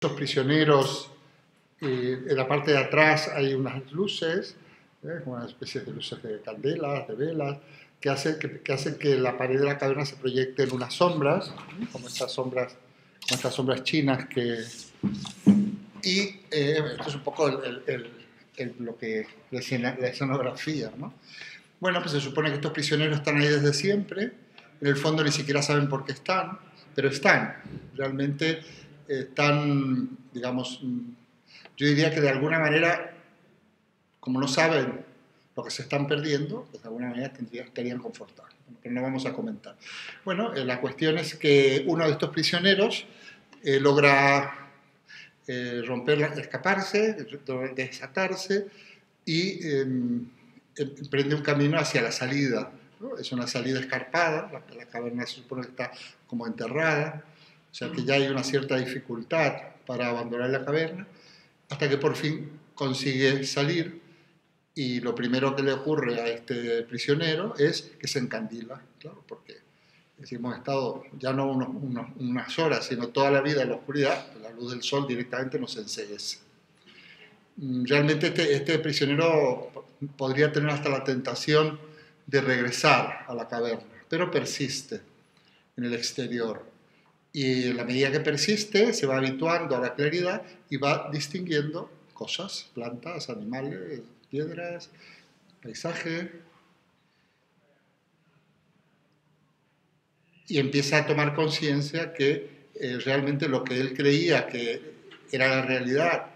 Los prisioneros, en la parte de atrás hay unas luces, como una especie de luces de candelas, de velas, que hacen que la pared de la caverna se proyecte en unas sombras, como estas sombras chinas y esto es un poco lo que, la escenografía, ¿no? Bueno, pues se supone que estos prisioneros están ahí desde siempre, en el fondo ni siquiera saben por qué están, pero están, realmente están, digamos, yo diría que de alguna manera, como no saben lo que se están perdiendo, pues de alguna manera estarían confortables, pero no vamos a comentar. Bueno, la cuestión es que uno de estos prisioneros logra escaparse, desatarse y emprende un camino hacia la salida, ¿no? Es una salida escarpada, la caverna se supone que está como enterrada, o sea que ya hay una cierta dificultad para abandonar la caverna, hasta que por fin consigue salir y lo primero que le ocurre a este prisionero es que se encandila, claro, porque hemos estado ya no unas horas, sino toda la vida en la oscuridad, la luz del sol directamente nos enceguece. Realmente este prisionero podría tener hasta la tentación de regresar a la caverna, pero persiste en el exterior. Y en la medida que persiste, se va habituando a la claridad y va distinguiendo cosas, plantas, animales, piedras, paisaje, y empieza a tomar conciencia que realmente lo que él creía que era la realidad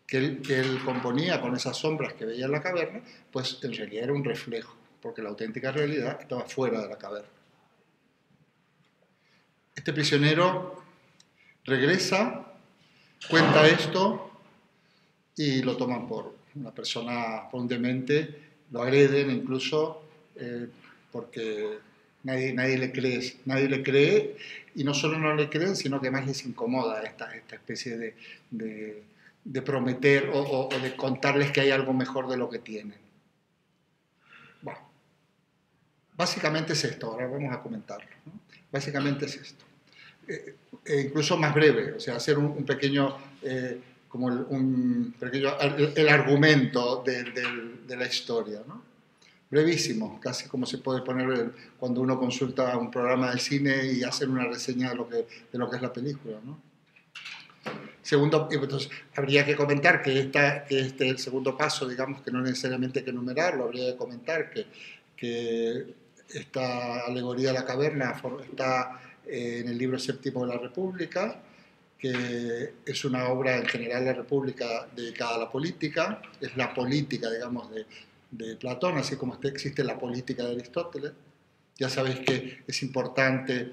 que él componía con esas sombras que veía en la caverna, pues en realidad era un reflejo, porque la auténtica realidad estaba fuera de la caverna. Este prisionero regresa, cuenta esto y lo toman por una persona, por un demente, lo agreden incluso porque nadie le cree, y no solo no le creen, sino que más les incomoda esta especie de prometer o de contarles que hay algo mejor de lo que tienen. Bueno, básicamente es esto, ahora vamos a comentarlo, ¿no? Básicamente es esto. Incluso más breve, o sea, hacer un pequeño, como el argumento de la historia, ¿no? Brevísimo, casi como se puede poner cuando uno consulta un programa de cine y hacer una reseña de lo que es la película, ¿no? Segundo, entonces, habría que comentar que el segundo paso, digamos que no necesariamente hay que enumerarlo, habría que comentar que esta alegoría de la caverna está en el libro séptimo de la República, que es una obra en general de la República dedicada a la política, es la política, digamos, de Platón, así como existe la política de Aristóteles. Ya sabéis que es importante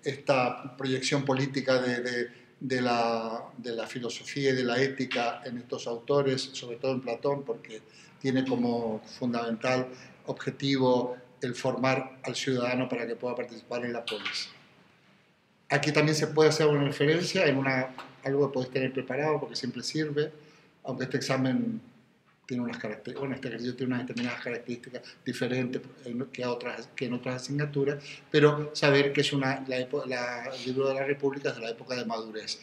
esta proyección política de la filosofía y de la ética en estos autores, sobre todo en Platón, porque tiene como fundamental objetivo el formar al ciudadano para que pueda participar en la polis. Aquí también se puede hacer una referencia en algo que podéis tener preparado porque siempre sirve, aunque este examen tiene unas características, bueno, este ejercicio tiene unas determinadas características diferentes que en otras asignaturas, pero saber que es el libro de la República es de la época de madurez.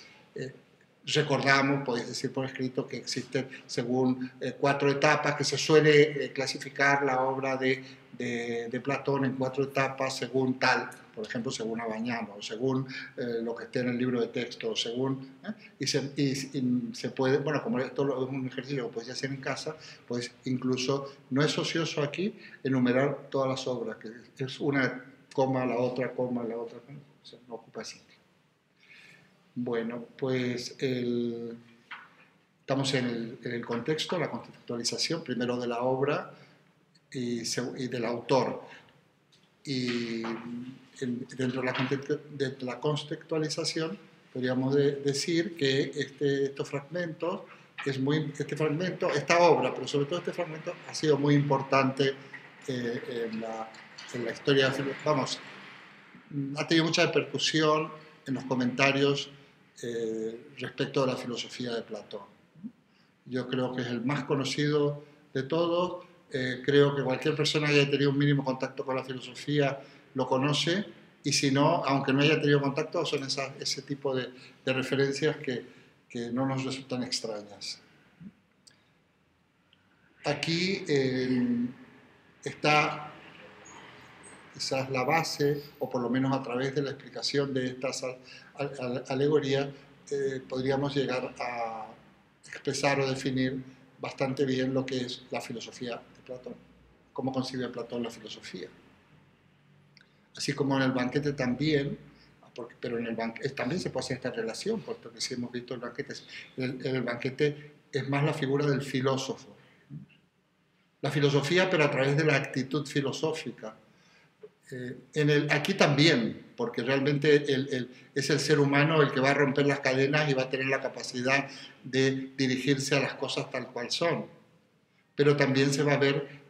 Recordamos, podéis decir por escrito, que existen según 4 etapas, que se suele clasificar la obra de Platón en 4 etapas según tal, por ejemplo, según Abañano, o según lo que esté en el libro de texto, según, y se puede, bueno, como esto es un ejercicio que podéis hacer en casa, pues incluso, no es ocioso aquí enumerar todas las obras, que es una coma, la otra, o sea, no ocupa sitio. Bueno, pues estamos en el contexto, la contextualización, primero de la obra y del autor. Y dentro de la contextualización podríamos decir que estos fragmentos, esta obra, pero sobre todo este fragmento, ha sido muy importante en la historia, vamos, ha tenido mucha repercusión en los comentarios respecto a la filosofía de Platón. Yo creo que es el más conocido de todos. Creo que cualquier persona que haya tenido un mínimo contacto con la filosofía lo conoce y si no, aunque no haya tenido contacto, son ese tipo de referencias que no nos resultan extrañas. Aquí está quizás la base, o por lo menos a través de la explicación de estas alegorías, podríamos llegar a expresar o definir bastante bien lo que es la filosofía de Platón, cómo concibe Platón la filosofía. Así como en el banquete también, pero en el banquete también se puede hacer esta relación, porque si hemos visto el banquete, el banquete es más la figura del filósofo. La filosofía, pero a través de la actitud filosófica. Aquí también, porque realmente es el ser humano el que va a romper las cadenas y va a tener la capacidad de dirigirse a las cosas tal cual son. Pero también se va a ver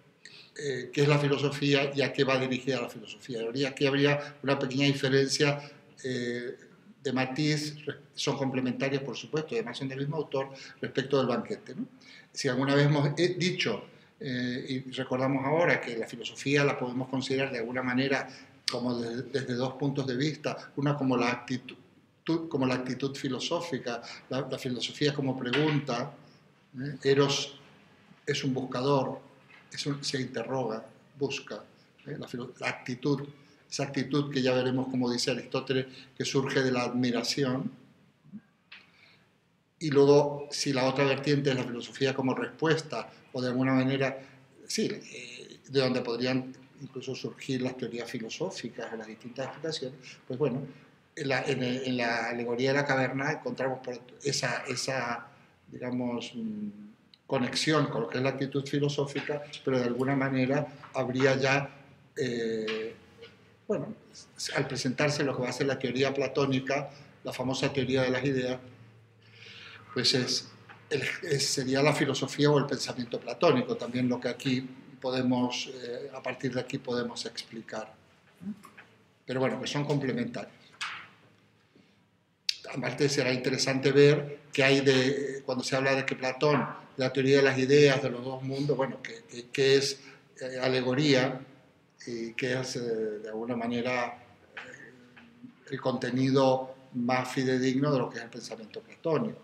qué es la filosofía y a qué va dirigida la filosofía. Aquí habría una pequeña diferencia de matiz, son complementarias por supuesto, además son del mismo autor respecto del banquete, ¿no? Si alguna vez hemos dicho y recordamos ahora que la filosofía la podemos considerar de alguna manera como desde dos puntos de vista, una como la actitud filosófica, la filosofía como pregunta, Eros es un buscador, se interroga, busca, la actitud, esa actitud que ya veremos como dice Aristóteles, que surge de la admiración. Y luego, si la otra vertiente es la filosofía como respuesta, o de alguna manera, sí, de donde podrían incluso surgir las teorías filosóficas o las distintas explicaciones, pues bueno, en la alegoría de la caverna encontramos esa digamos, conexión con lo que es la actitud filosófica, pero de alguna manera habría ya, bueno, al presentarse lo que va a ser la teoría platónica, la famosa teoría de las ideas, pues sería la filosofía o el pensamiento platónico, también lo que aquí podemos, a partir de aquí podemos explicar. Pero bueno, que son complementarios. Aparte será interesante ver qué hay cuando se habla de que Platón, de la teoría de las ideas, de los dos mundos, bueno, que es alegoría y que es de alguna manera el contenido más fidedigno de lo que es el pensamiento platónico.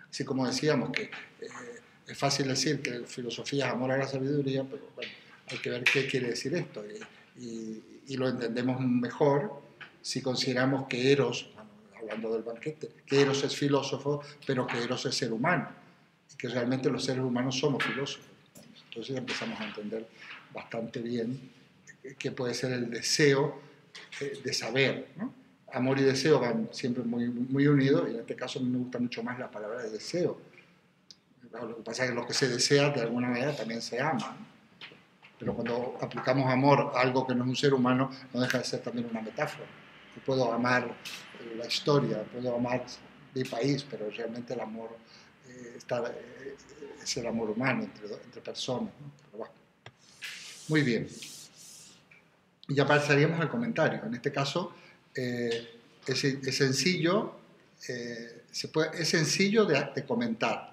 Así como decíamos que es fácil decir que filosofía es amor a la sabiduría, pero bueno, hay que ver qué quiere decir esto y lo entendemos mejor si consideramos que Eros, hablando del banquete, que Eros es filósofo, pero que Eros es ser humano y que realmente los seres humanos somos filósofos. Entonces empezamos a entender bastante bien qué puede ser el deseo de saber, ¿no? Amor y deseo van siempre muy, muy unidos, y en este caso a mí me gusta mucho más la palabra de deseo. Lo que pasa es que lo que se desea de alguna manera también se ama, ¿no? Pero cuando aplicamos amor a algo que no es un ser humano, no deja de ser también una metáfora. Yo puedo amar la historia, puedo amar mi país, pero realmente el amor es el amor humano entre personas, ¿no? Pero bueno. Muy bien. Y ya pasaríamos al comentario. En este caso, es sencillo, es sencillo de comentar.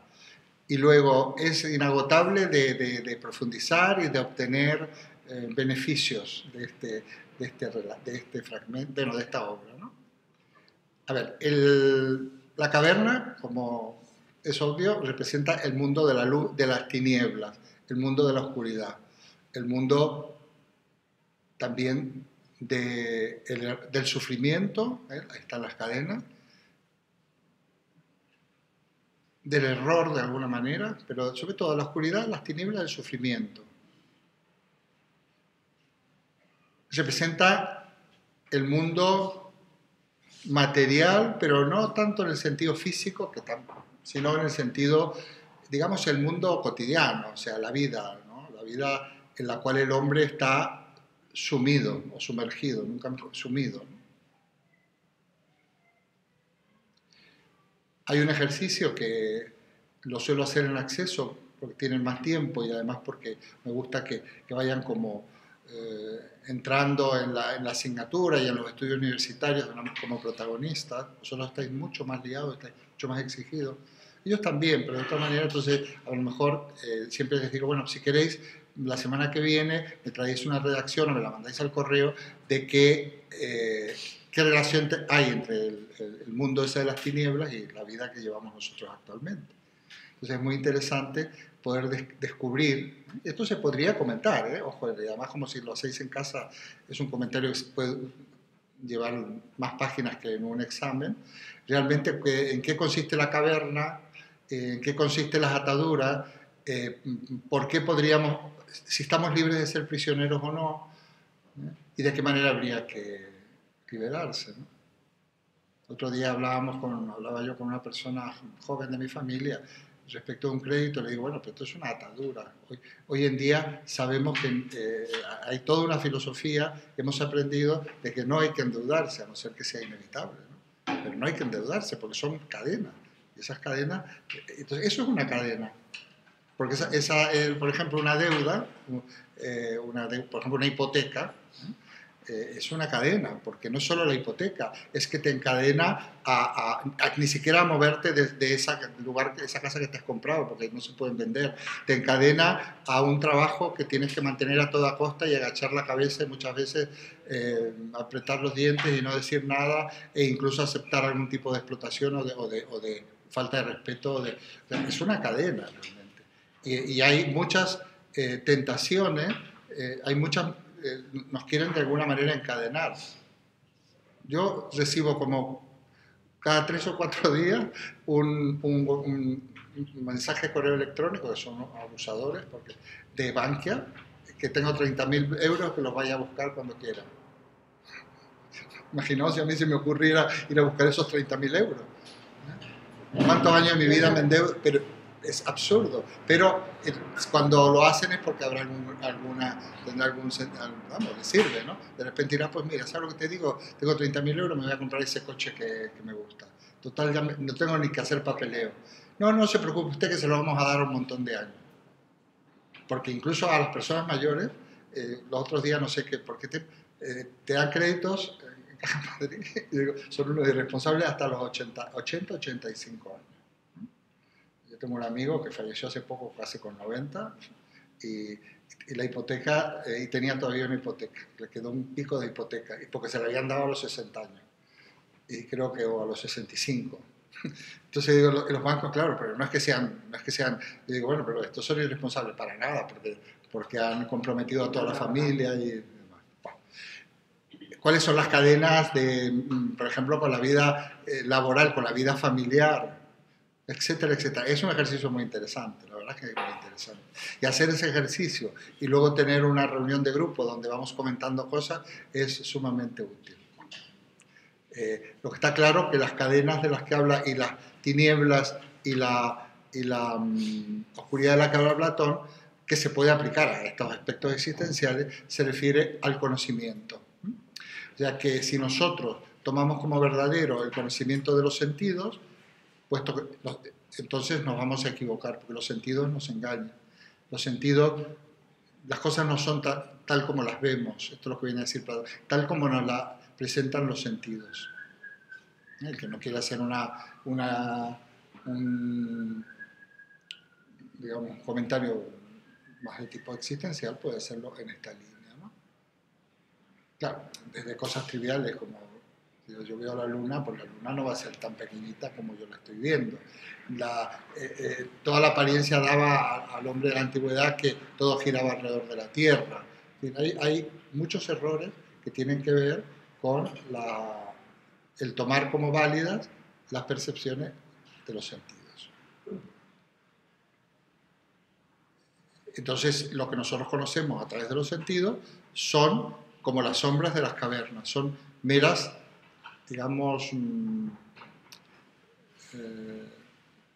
Y luego es inagotable de profundizar y de obtener beneficios de este fragmento, bueno, de esta obra, ¿no? A ver, la caverna, como es obvio, representa el mundo de la luz, de las tinieblas, el mundo de la oscuridad, el mundo también del sufrimiento, ahí están las cadenas, del error de alguna manera, pero sobre todo la oscuridad, las tinieblas del sufrimiento. Representa el mundo material, pero no tanto en el sentido físico, sino en el sentido, digamos, el mundo cotidiano, o sea, la vida, ¿no? La vida en la cual el hombre está sumido o sumergido, nunca sumido, ¿no? Hay un ejercicio que lo suelo hacer en acceso porque tienen más tiempo y además porque me gusta que vayan como entrando en la asignatura y en los estudios universitarios como protagonistas. Vosotros estáis mucho más ligados, estáis mucho más exigidos. Ellos también, pero de otra manera, entonces a lo mejor siempre les digo, bueno, si queréis, la semana que viene me traéis una redacción o me la mandáis al correo de qué relación hay entre el mundo ese de las tinieblas y la vida que llevamos nosotros actualmente. Entonces es muy interesante poder descubrir, esto se podría comentar, ojo, además como si lo hacéis en casa, es un comentario que se puede llevar más páginas que en un examen, realmente en qué consiste la caverna, en qué consisten las ataduras, por qué podríamos, si estamos libres de ser prisioneros o no, y de qué manera habría que liberarse, ¿no? Otro día hablaba yo con una persona joven de mi familia respecto a un crédito, le digo, bueno, pero esto es una atadura. Hoy en día sabemos que hay toda una filosofía que hemos aprendido de que no hay que endeudarse, a no ser que sea inevitable, ¿no? Pero no hay que endeudarse porque son cadenas. Y esas cadenas, entonces eso es una cadena. Porque por ejemplo, una deuda, por ejemplo, una hipoteca, es una cadena, porque no solo la hipoteca, es que te encadena a ni siquiera a moverte de ese lugar, esa casa que te has comprado, porque no se pueden vender. Te encadena a un trabajo que tienes que mantener a toda costa y agachar la cabeza y muchas veces apretar los dientes y no decir nada e incluso aceptar algún tipo de explotación o de falta de respeto. Es una cadena realmente. Y hay muchas tentaciones, hay muchas... nos quieren de alguna manera encadenar. Yo recibo como cada 3 o 4 días un mensaje de correo electrónico, que son abusadores, de Bankia, que tengo 30.000 euros que los vaya a buscar cuando quiera. Imaginaos si a mí se me ocurriera ir a buscar esos 30.000 euros. ¿Cuántos años de mi vida me endeudo? Pero es absurdo. Pero cuando lo hacen es porque habrá tendrá vamos, les sirve, ¿no? De repente dirá, pues mira, ¿sabes lo que te digo? Tengo 30.000 euros, me voy a comprar ese coche que me gusta. Total, ya no tengo ni que hacer papeleo. No se preocupe usted que se lo vamos a dar un montón de años. Porque incluso a las personas mayores, los otros días no sé qué, porque te dan créditos en Caja Madrid, y digo, son unos irresponsables hasta los 85 años. Yo tengo un amigo que falleció hace poco, casi con 90, y la hipoteca, y tenía todavía una hipoteca, le quedó un pico de hipoteca, y porque se le habían dado a los 60 años, y creo que o a los 65. Entonces digo, los bancos, claro, pero no es que sean, yo digo, bueno, pero estos son irresponsables para nada, porque han comprometido a toda la familia y demás. ¿Cuáles son las cadenas por ejemplo, con la vida laboral, con la vida familiar, etcétera, etcétera? Es un ejercicio muy interesante, la verdad es que es muy interesante. Y hacer ese ejercicio y luego tener una reunión de grupo donde vamos comentando cosas es sumamente útil. Lo que está claro que las cadenas de las que habla y las tinieblas y la oscuridad de la que habla Platón, que se puede aplicar a estos aspectos existenciales, se refiere al conocimiento. O sea que si nosotros tomamos como verdadero el conocimiento de los sentidos, entonces nos vamos a equivocar, porque los sentidos nos engañan. Los sentidos, las cosas no son tal como las vemos, esto es lo que viene a decir Platón, tal como nos la presentan los sentidos. El que no quiere hacer digamos, un comentario más de tipo existencial puede hacerlo en esta línea, ¿no? Claro, desde cosas triviales como yo veo la luna, pues la luna no va a ser tan pequeñita como yo la estoy viendo. Toda la apariencia daba al hombre de la antigüedad que todo giraba alrededor de la Tierra. Hay muchos errores que tienen que ver con el tomar como válidas las percepciones de los sentidos. Entonces, lo que nosotros conocemos a través de los sentidos son como las sombras de las cavernas, son meras, digamos,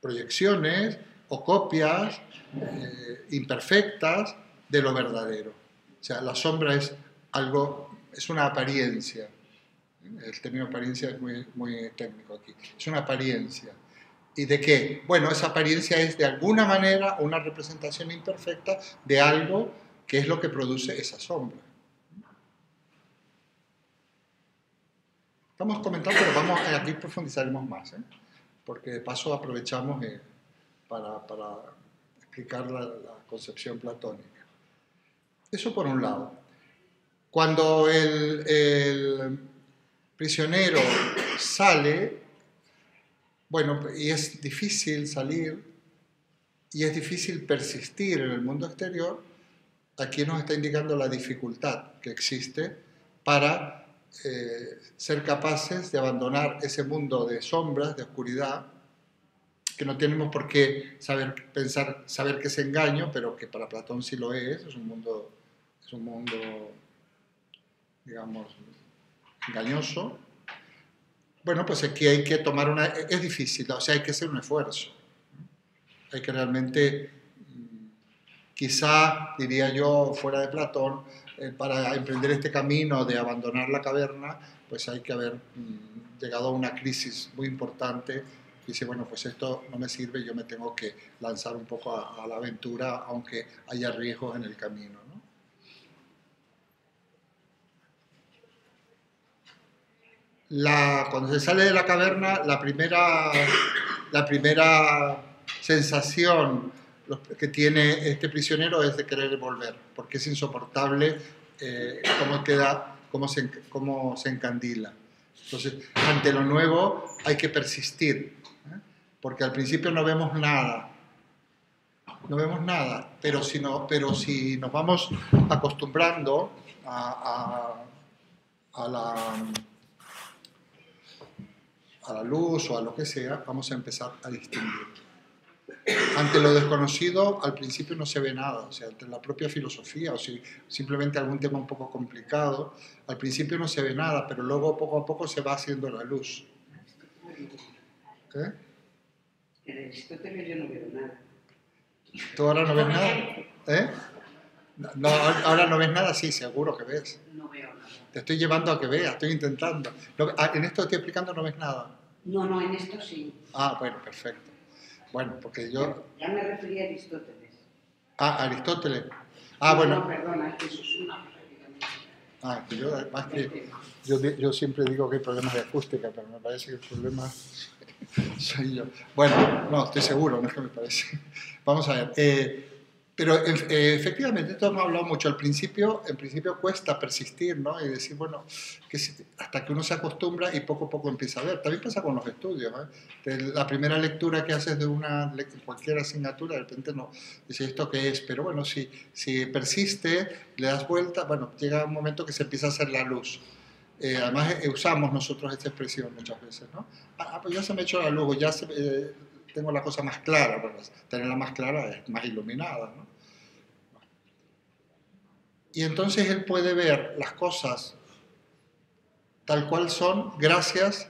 proyecciones o copias imperfectas de lo verdadero. O sea, la sombra es una apariencia. El término apariencia es muy, muy técnico aquí. Es una apariencia. ¿Y de qué? Bueno, esa apariencia es de alguna manera una representación imperfecta de algo que es lo que produce esa sombra. Estamos comentando, pero aquí profundizaremos más, porque de paso aprovechamos para explicar la concepción platónica. Eso por un lado. Cuando el prisionero sale, bueno, y es difícil salir y es difícil persistir en el mundo exterior, aquí nos está indicando la dificultad que existe para ser capaces de abandonar ese mundo de sombras, de oscuridad, que no tenemos por qué saber que es engaño, pero que para Platón sí lo es un mundo, digamos, engañoso. Bueno, pues aquí hay que tomar es difícil, o sea, hay que hacer un esfuerzo. Hay que realmente, quizá, diría yo, fuera de Platón, para emprender este camino de abandonar la caverna, pues hay que haber llegado a una crisis muy importante. Y dice, bueno, pues esto no me sirve, yo me tengo que lanzar un poco a la aventura, aunque haya riesgos en el camino, ¿no? Cuando se sale de la caverna, la primera sensación que tiene este prisionero es de querer volver, porque es insoportable cómo se encandila. Entonces, ante lo nuevo hay que persistir, porque al principio no vemos nada, pero si nos vamos acostumbrando a la luz o a lo que sea, vamos a empezar a distinguir. Ante lo desconocido, al principio no se ve nada, o sea, ante la propia filosofía, o si simplemente algún tema un poco complicado, al principio no se ve nada, pero luego poco a poco se va haciendo la luz. En Aristóteles yo no veo nada. ¿Tú ahora no ves nada? No, ahora no ves nada, sí, seguro que ves. No veo nada. Te estoy llevando a que veas, estoy intentando. En esto que estoy explicando no ves nada. No, en esto sí. Ah, bueno, perfecto. Bueno, porque yo... Ya me referí a Aristóteles. Ah, Aristóteles. Ah, no, bueno. No, perdona, es que eso es una prácticamente. Ah, que yo además que yo siempre digo que hay problemas de acústica, pero me parece que el problema soy yo. Bueno, no, estoy seguro, no es que me parece. Vamos a ver. Pero efectivamente, esto hemos hablado mucho. En principio cuesta persistir, ¿no? Y decir, bueno, hasta que uno se acostumbra y poco a poco empieza a ver. También pasa con los estudios, ¿eh? La primera lectura que haces de cualquier asignatura, de repente no dices, ¿esto qué es? Pero bueno, si persiste, le das vuelta, bueno, llega un momento que se empieza a hacer la luz. Además, usamos nosotros esta expresión muchas veces, ¿no? Pues ya se me ha hecho la luz, ya tengo la cosa más clara, bueno, tenerla más clara es más iluminada, ¿no? Y entonces él puede ver las cosas tal cual son gracias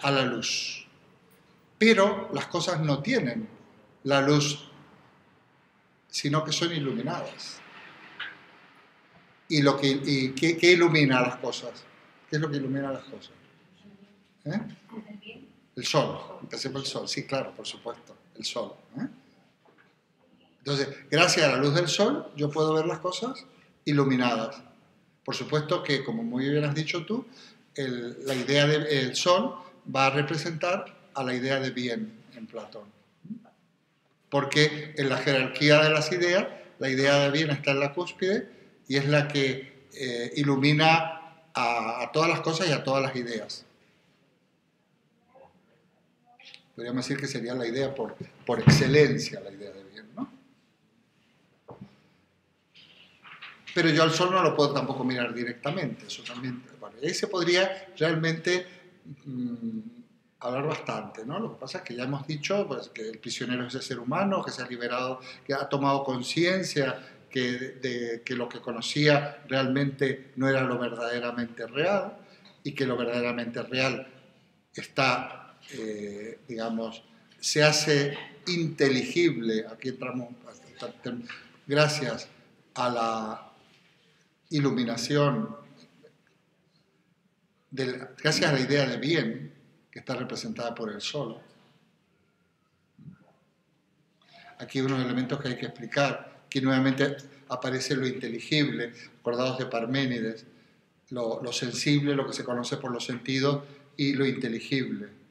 a la luz. Pero las cosas no tienen la luz, sino que son iluminadas. ¿Qué ilumina las cosas? ¿Qué es lo que ilumina las cosas? El sol, empecemos el sol, sí, claro, por supuesto, el sol. Entonces, gracias a la luz del sol, yo puedo ver las cosas iluminadas. Por supuesto que, como muy bien has dicho tú, la idea del sol va a representar a la idea de bien en Platón. Porque en la jerarquía de las ideas, la idea de bien está en la cúspide y es la que ilumina a todas las cosas y a todas las ideas. Podríamos decir que sería la idea por excelencia, la idea de bien, ¿no? Pero yo al sol no lo puedo tampoco mirar directamente, eso también, bueno, ahí se podría realmente hablar bastante, ¿no? Lo que pasa es que ya hemos dicho pues, que el prisionero es el ser humano, que se ha liberado, que ha tomado conciencia que lo que conocía realmente no era lo verdaderamente real y que lo verdaderamente real está digamos, se hace inteligible, aquí entramos, gracias a la iluminación, gracias a la idea de bien que está representada por el sol. Aquí unos elementos que hay que explicar, que nuevamente aparece lo inteligible, acordados de Parménides, lo sensible, lo que se conoce por los sentidos, y lo inteligible.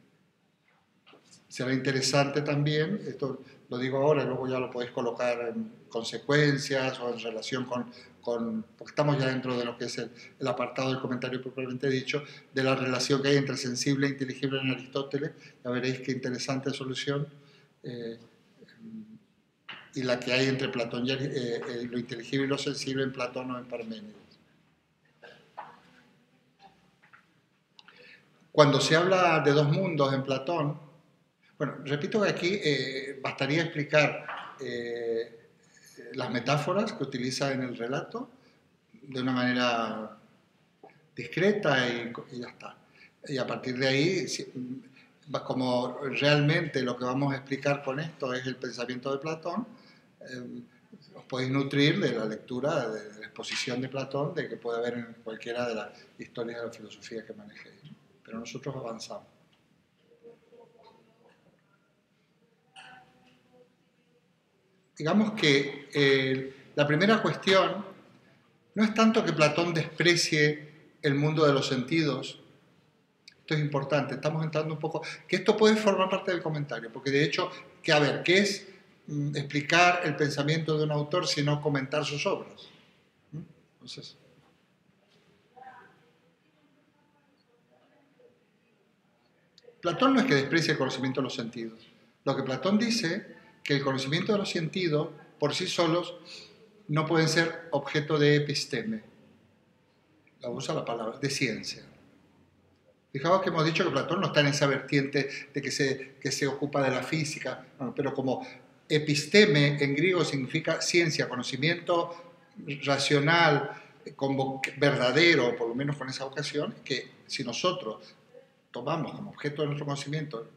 Será interesante también, esto lo digo ahora, luego ya lo podéis colocar en consecuencias o en relación porque estamos ya dentro de lo que es el apartado del comentario propiamente dicho, de la relación que hay entre sensible e inteligible en Aristóteles. Ya veréis qué interesante solución. Y la que hay entre Platón y lo inteligible y lo sensible en Platón o en Parménides. Cuando se habla de dos mundos en Platón, bueno, repito que aquí bastaría explicar las metáforas que utiliza en el relato de una manera discreta y ya está. Y a partir de ahí, como realmente lo que vamos a explicar con esto es el pensamiento de Platón, os podéis nutrir de la lectura, de la exposición de Platón, de que puede haber en cualquiera de las historias de la filosofía que manejéis. Pero nosotros avanzamos. Digamos que la primera cuestión no es tanto que Platón desprecie el mundo de los sentidos. Esto es importante, estamos entrando un poco, que esto puede formar parte del comentario, porque de hecho, a ver, ¿qué es explicar el pensamiento de un autor sino comentar sus obras? Entonces, Platón no es que desprecie el conocimiento de los sentidos. Lo que Platón dice, que el conocimiento de los sentidos por sí solos no pueden ser objeto de episteme. La usa la palabra, de ciencia. Fijaos que hemos dicho que Platón no está en esa vertiente de que se ocupa de la física, pero como episteme en griego significa ciencia, conocimiento racional, como verdadero, por lo menos con esa ocasión, que si nosotros tomamos como objeto de nuestro conocimiento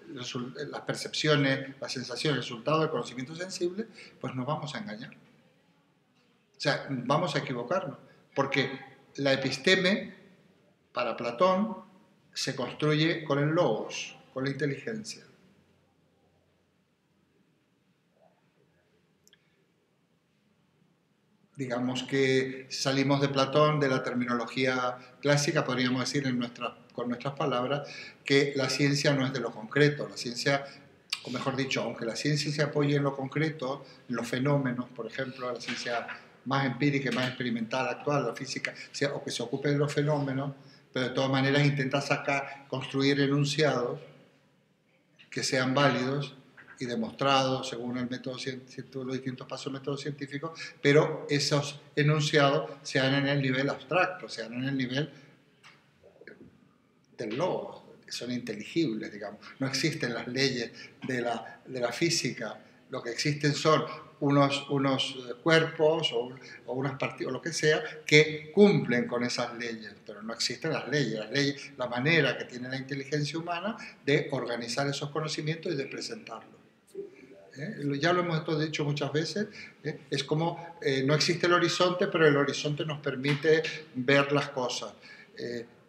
las percepciones, las sensaciones, el resultado del conocimiento sensible, pues nos vamos a engañar. O sea, vamos a equivocarnos, porque la episteme para Platón se construye con el logos, con la inteligencia. Digamos que salimos de Platón, de la terminología clásica, podríamos decir con nuestras palabras, que la ciencia no es de lo concreto. La ciencia, o mejor dicho, aunque la ciencia se apoye en lo concreto, en los fenómenos, por ejemplo, la ciencia más empírica y más experimental actual, la física, o que se ocupe de los fenómenos, pero de todas maneras intenta construir enunciados que sean válidos y demostrados según el método científico, los distintos pasos del método científico, pero esos enunciados sean en el nivel abstracto, sean en el nivel del logos, que son inteligibles, digamos. No existen las leyes de la física, lo que existen son unos cuerpos o unas partículas, o lo que sea, que cumplen con esas leyes, pero no existen las leyes, la manera que tiene la inteligencia humana de organizar esos conocimientos y de presentarlos. Ya lo hemos dicho muchas veces, es como no existe el horizonte, pero el horizonte nos permite ver las cosas.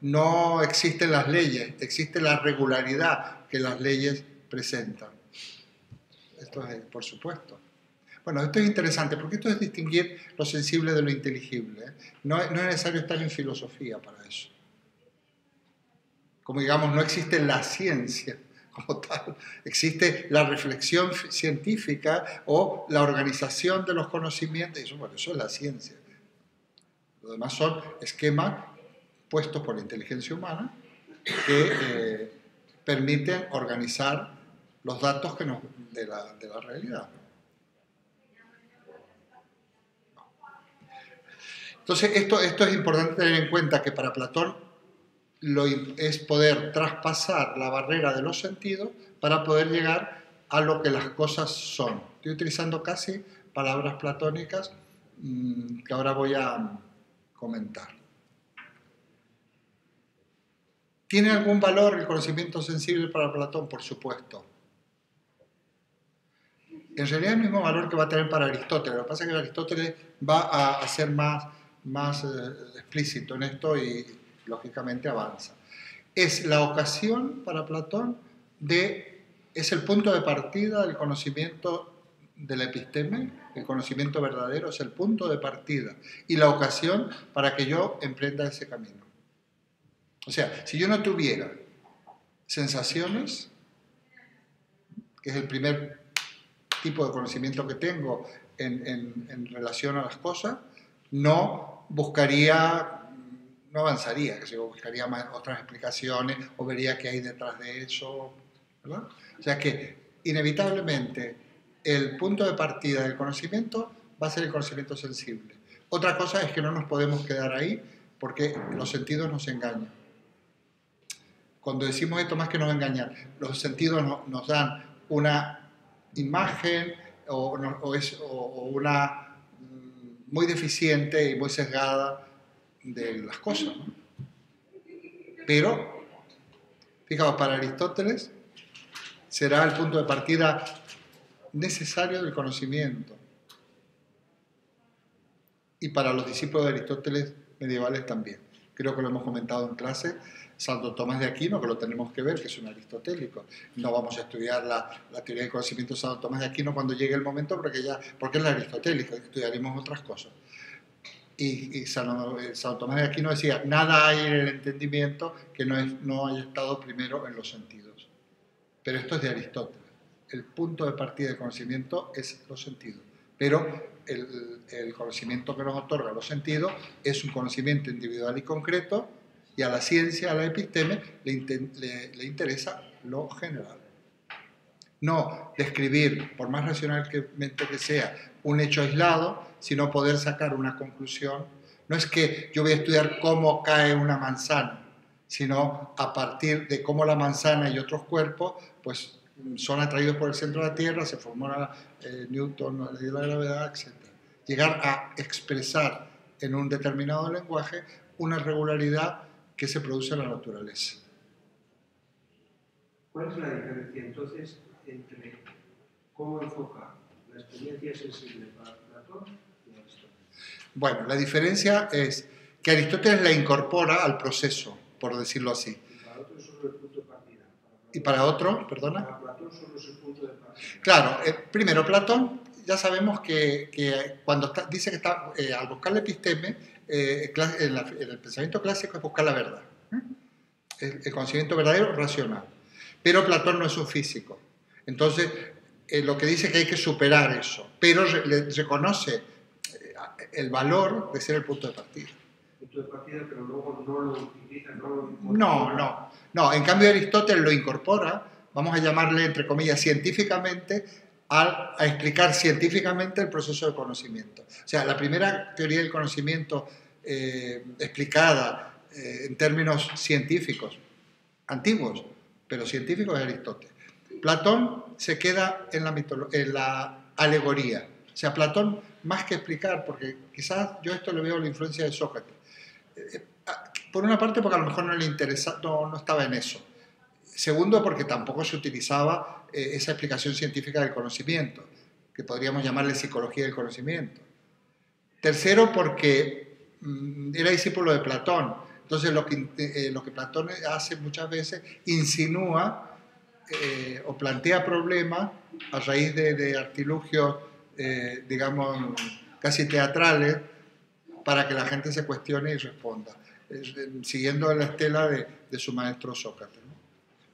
No existen las leyes, existe la regularidad que las leyes presentan. Esto es, por supuesto. Bueno, esto es interesante porque esto es distinguir lo sensible de lo inteligible. No es necesario estar en filosofía para eso. Como digamos, no existe la ciencia como tal, existe la reflexión científica o la organización de los conocimientos, eso es la ciencia. Lo demás son esquemas puestos por la inteligencia humana que permiten organizar los datos de la realidad. Entonces, esto es importante tener en cuenta que para Platón es poder traspasar la barrera de los sentidos para poder llegar a lo que las cosas son. Estoy utilizando casi palabras platónicas que ahora voy a comentar. ¿Tiene algún valor el conocimiento sensible para Platón? Por supuesto. En realidad el mismo valor que va a tener para Aristóteles. Lo que pasa es que Aristóteles va a ser más explícito en esto y lógicamente avanza. Es la ocasión para Platón es el punto de partida del conocimiento de la episteme, el conocimiento verdadero es el punto de partida y la ocasión para que yo emprenda ese camino. O sea, si yo no tuviera sensaciones, que es el primer tipo de conocimiento que tengo en relación a las cosas, no avanzaría, que yo buscaría otras explicaciones o vería qué hay detrás de eso, ¿verdad? O sea que inevitablemente el punto de partida del conocimiento va a ser el conocimiento sensible. Otra cosa es que no nos podemos quedar ahí porque los sentidos nos engañan. Cuando decimos esto, más que nos engañan, los sentidos nos dan una imagen o una muy deficiente y muy sesgada de las cosas, ¿no? Pero, fijaos, para Aristóteles será el punto de partida necesario del conocimiento. Y para los discípulos de Aristóteles medievales también. Creo que lo hemos comentado en clase. Santo Tomás de Aquino, que lo tenemos que ver, que es un aristotélico. No vamos a estudiar la teoría del conocimiento de Santo Tomás de Aquino cuando llegue el momento, porque es aristotélico, estudiaremos otras cosas. Y Santo Tomás de Aquino decía, nada hay en el entendimiento que no haya estado primero en los sentidos. Pero esto es de Aristóteles. El punto de partida del conocimiento es los sentidos. Pero el conocimiento que nos otorga los sentidos es un conocimiento individual y concreto, y a la ciencia, a la episteme, le interesa lo general. No describir, por más racionalmente que sea, un hecho aislado, sino poder sacar una conclusión. No es que yo voy a estudiar cómo cae una manzana, sino a partir de cómo la manzana y otros cuerpos pues, son atraídos por el centro de la Tierra, se formó Newton, la ley de la gravedad, etc. Llegar a expresar en un determinado lenguaje una regularidad que se produce en la naturaleza. ¿Cuál es la diferencia entonces entre cómo enfoca la experiencia sensible para Platón y Aristóteles? Bueno, la diferencia es que Aristóteles la incorpora al proceso, por decirlo así. Y para otro solo el punto de partida. ¿Y para otro? ¿Perdona? Para Platón solo es el punto de partida. Claro, primero Platón, ya sabemos que cuando dice que está, al buscar la episteme, en el pensamiento clásico es buscar la verdad. El conocimiento verdadero, racional. Pero Platón no es un físico. Entonces, lo que dice es que hay que superar eso, pero reconoce el valor de ser el punto de partida. Punto de partida, pero luego no lo utiliza, no lo incorpora. No. En cambio, Aristóteles lo incorpora, vamos a llamarle, entre comillas, científicamente, a explicar científicamente el proceso de conocimiento. O sea, la primera teoría del conocimiento explicada en términos científicos, antiguos, pero científicos, es Aristóteles. Platón se queda en la alegoría. O sea, Platón, más que explicar, porque quizás yo esto le veo la influencia de Sócrates. Por una parte, porque a lo mejor no le interesa, no estaba en eso. Segundo, porque tampoco se utilizaba esa explicación científica del conocimiento, que podríamos llamarle psicología del conocimiento. Tercero, porque era discípulo de Platón. Entonces, lo que Platón hace muchas veces, insinúa o plantea problemas a raíz de artilugios, digamos, casi teatrales, para que la gente se cuestione y responda, siguiendo la estela de su maestro Sócrates, ¿no?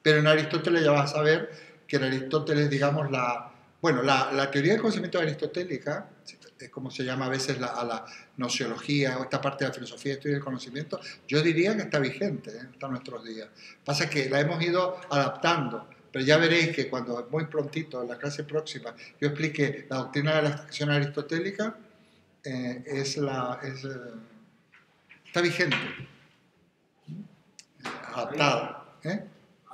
Pero en Aristóteles ya vas a ver que en Aristóteles, digamos, la teoría del conocimiento aristotélica, es como se llama a veces a la nociología o esta parte de la filosofía de estudio del conocimiento, yo diría que está vigente hasta nuestros días. Pasa que la hemos ido adaptando, pero ya veréis que cuando muy prontito, en la clase próxima, yo explique la doctrina de la extracción aristotélica, está vigente, adaptada.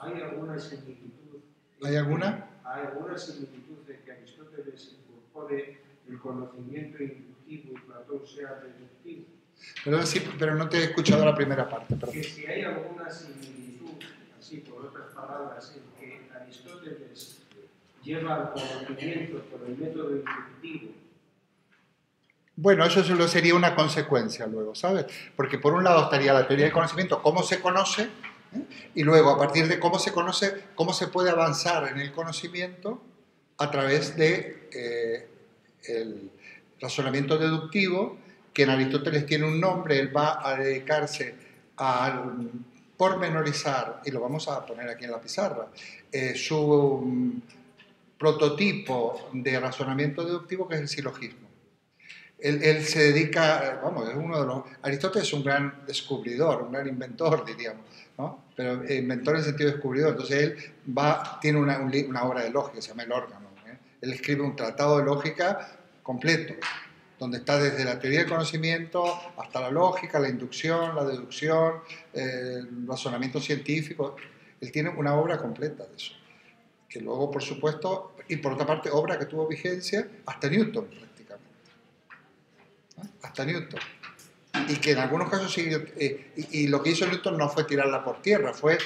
¿Hay alguna similitud? ¿Hay alguna? ¿Hay alguna similitud de que Aristóteles incorpore el conocimiento inductivo y Platón sea deductivo? Pero no te he escuchado la primera parte. Perdón. Que si hay alguna similitud, así por otras palabras, en que Aristóteles lleva al conocimiento por el método inductivo. Bueno, eso solo sería una consecuencia luego, ¿sabes? Porque por un lado estaría la teoría del conocimiento, cómo se conoce, y luego a partir de cómo se conoce, cómo se puede avanzar en el conocimiento a través de el razonamiento deductivo, que en Aristóteles tiene un nombre. Él va a dedicarse a pormenorizar, y lo vamos a poner aquí en la pizarra, su prototipo de razonamiento deductivo, que es el silogismo. Él se dedica, vamos, es uno de los... Aristóteles es un gran descubridor, un gran inventor, diríamos, ¿no? Pero inventor en el sentido de descubridor. Entonces él tiene una obra de lógica, se llama El órgano, ¿eh? Él escribe un tratado de lógica completo, donde está desde la teoría del conocimiento hasta la lógica, la inducción, la deducción, el razonamiento científico. Él tiene una obra completa de eso. Que luego, por supuesto, y por otra parte, obra que tuvo vigencia hasta Newton, prácticamente. ¿No? Hasta Newton. Y que en algunos casos siguió, y lo que hizo Newton no fue tirarla por tierra, fue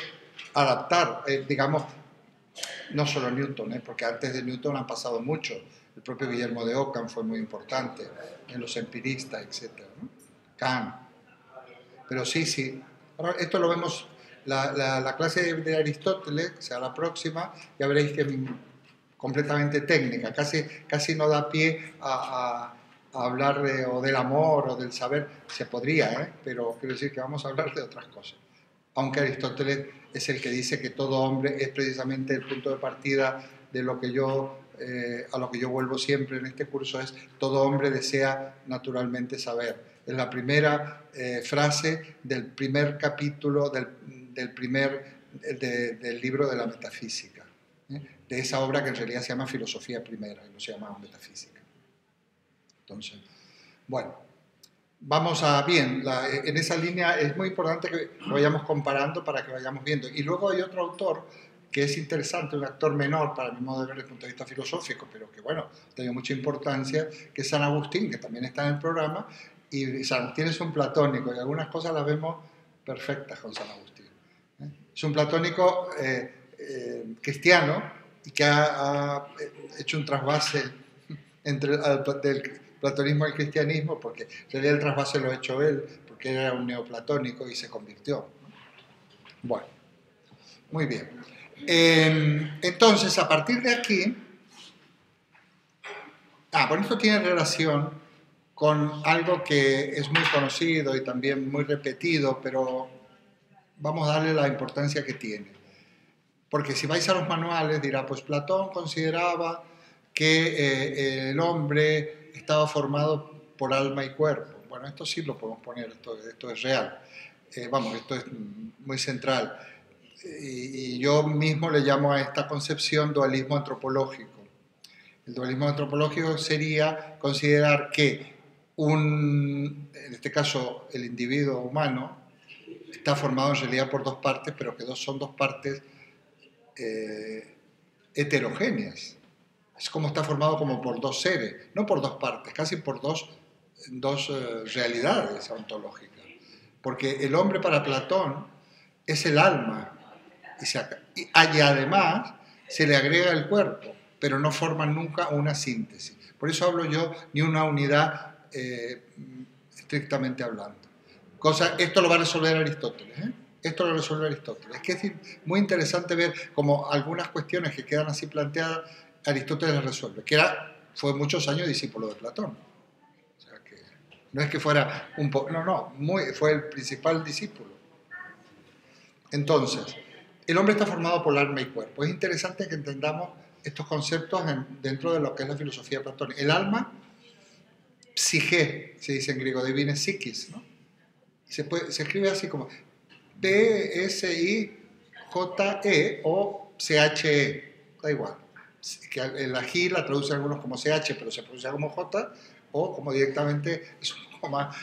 adaptar, digamos, no solo Newton, porque antes de Newton han pasado muchos. El propio Guillermo de Ockham fue muy importante, en los empiristas, etc., ¿no? Kant. Pero sí. Ahora, esto lo vemos, la clase de Aristóteles, o sea, la próxima, ya veréis que es completamente técnica, casi no da pie a hablar o del amor o del saber, se podría, pero quiero decir que vamos a hablar de otras cosas. Aunque Aristóteles es el que dice que todo hombre es precisamente el punto de partida de lo que yo, a lo que yo vuelvo siempre en este curso, es todo hombre desea naturalmente saber. Es la primera frase del primer capítulo del libro de la metafísica, de esa obra que en realidad se llama Filosofía Primera y no se llama Metafísica. Entonces, bueno, vamos a bien, en esa línea es muy importante que lo vayamos comparando para que vayamos viendo. Y luego hay otro autor que es interesante, un actor menor para mi modo de ver desde el punto de vista filosófico, pero que bueno, tiene mucha importancia, que es San Agustín, que también está en el programa, y San Agustín es un platónico, y algunas cosas las vemos perfectas con San Agustín. Es un platónico cristiano, y que ha hecho un trasvase del platonismo al cristianismo, porque en realidad el trasvase lo ha hecho él, porque era un neoplatónico y se convirtió. Bueno, muy bien. Entonces, a partir de aquí, bueno, esto tiene relación con algo que es muy conocido y también muy repetido, pero vamos a darle la importancia que tiene. Porque si vais a los manuales, dirá, pues Platón consideraba que el hombre estaba formado por alma y cuerpo. Bueno, esto sí lo podemos poner, esto es real. Esto es muy central. Y yo mismo le llamo a esta concepción dualismo antropológico. El dualismo antropológico sería considerar que en este caso el individuo humano, está formado en realidad por dos partes, pero que son dos partes heterogéneas. Es como está formado como por dos seres, no por dos partes, casi por dos realidades ontológicas. Porque el hombre para Platón es el alma, y además se le agrega el cuerpo, pero no forman nunca una síntesis. Por eso hablo yo ni una unidad estrictamente hablando. Esto lo va a resolver Aristóteles, Esto lo resuelve Aristóteles. Es que es muy interesante ver cómo algunas cuestiones que quedan así planteadas, Aristóteles las resuelve, fue muchos años discípulo de Platón. O sea que no es que fuera un poco, fue el principal discípulo. Entonces, el hombre está formado por alma y cuerpo. Es interesante que entendamos estos conceptos dentro de lo que es la filosofía platónica. El alma, psique, se dice en griego, divine psiquis, ¿no? Se escribe así como P-S-I-J-E o C-H-E, da igual. Que la G la traducen algunos como CH, pero se pronuncia como J, o como directamente, es un poco más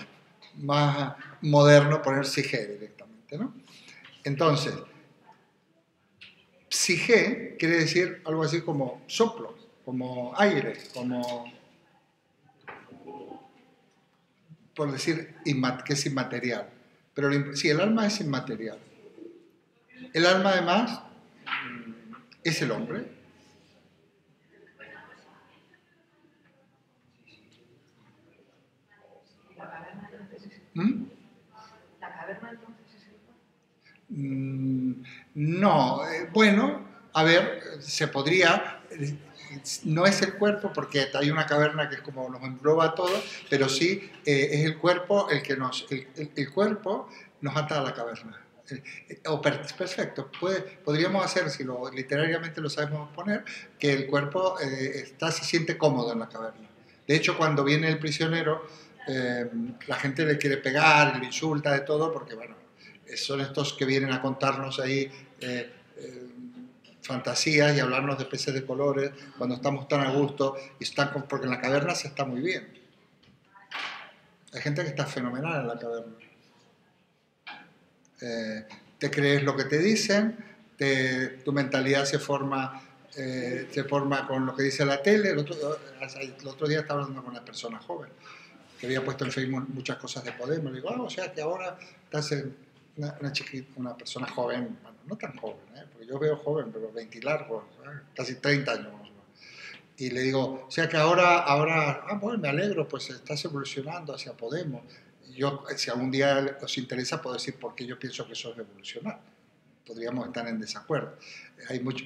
moderno poner psique directamente, ¿no? Entonces, psique quiere decir algo así como soplo, como aire, como, por decir, que es inmaterial. Pero sí, el alma es inmaterial. El alma, además, es el hombre. ¿La caverna entonces es el cuerpo? No, bueno, a ver, se podría, no es el cuerpo porque hay una caverna que es como nos engloba a todos, pero sí es el cuerpo el que el cuerpo nos ata a la caverna. Perfecto, podríamos hacer, si literariamente lo sabemos poner, que el cuerpo se siente cómodo en la caverna. De hecho, cuando viene el prisionero, la gente le quiere pegar, le insulta de todo, porque bueno, son estos que vienen a contarnos ahí fantasías y hablarnos de peces de colores cuando estamos tan a gusto, porque en la caverna se está muy bien. Hay gente que está fenomenal en la caverna. Te crees lo que te dicen, tu mentalidad se forma con lo que dice la tele. El otro día estaba hablando con una persona joven que había puesto en Facebook muchas cosas de Podemos. Le digo, o sea que ahora estás en una persona joven, bueno, no tan joven, porque yo veo joven, pero 20 largos, casi 30 años más o menos. Y le digo, o sea que ahora, bueno, me alegro, pues estás evolucionando hacia Podemos. Yo, si algún día os interesa, puedo decir por qué yo pienso que eso es evolucionar. Podríamos estar en desacuerdo. Hay mucho...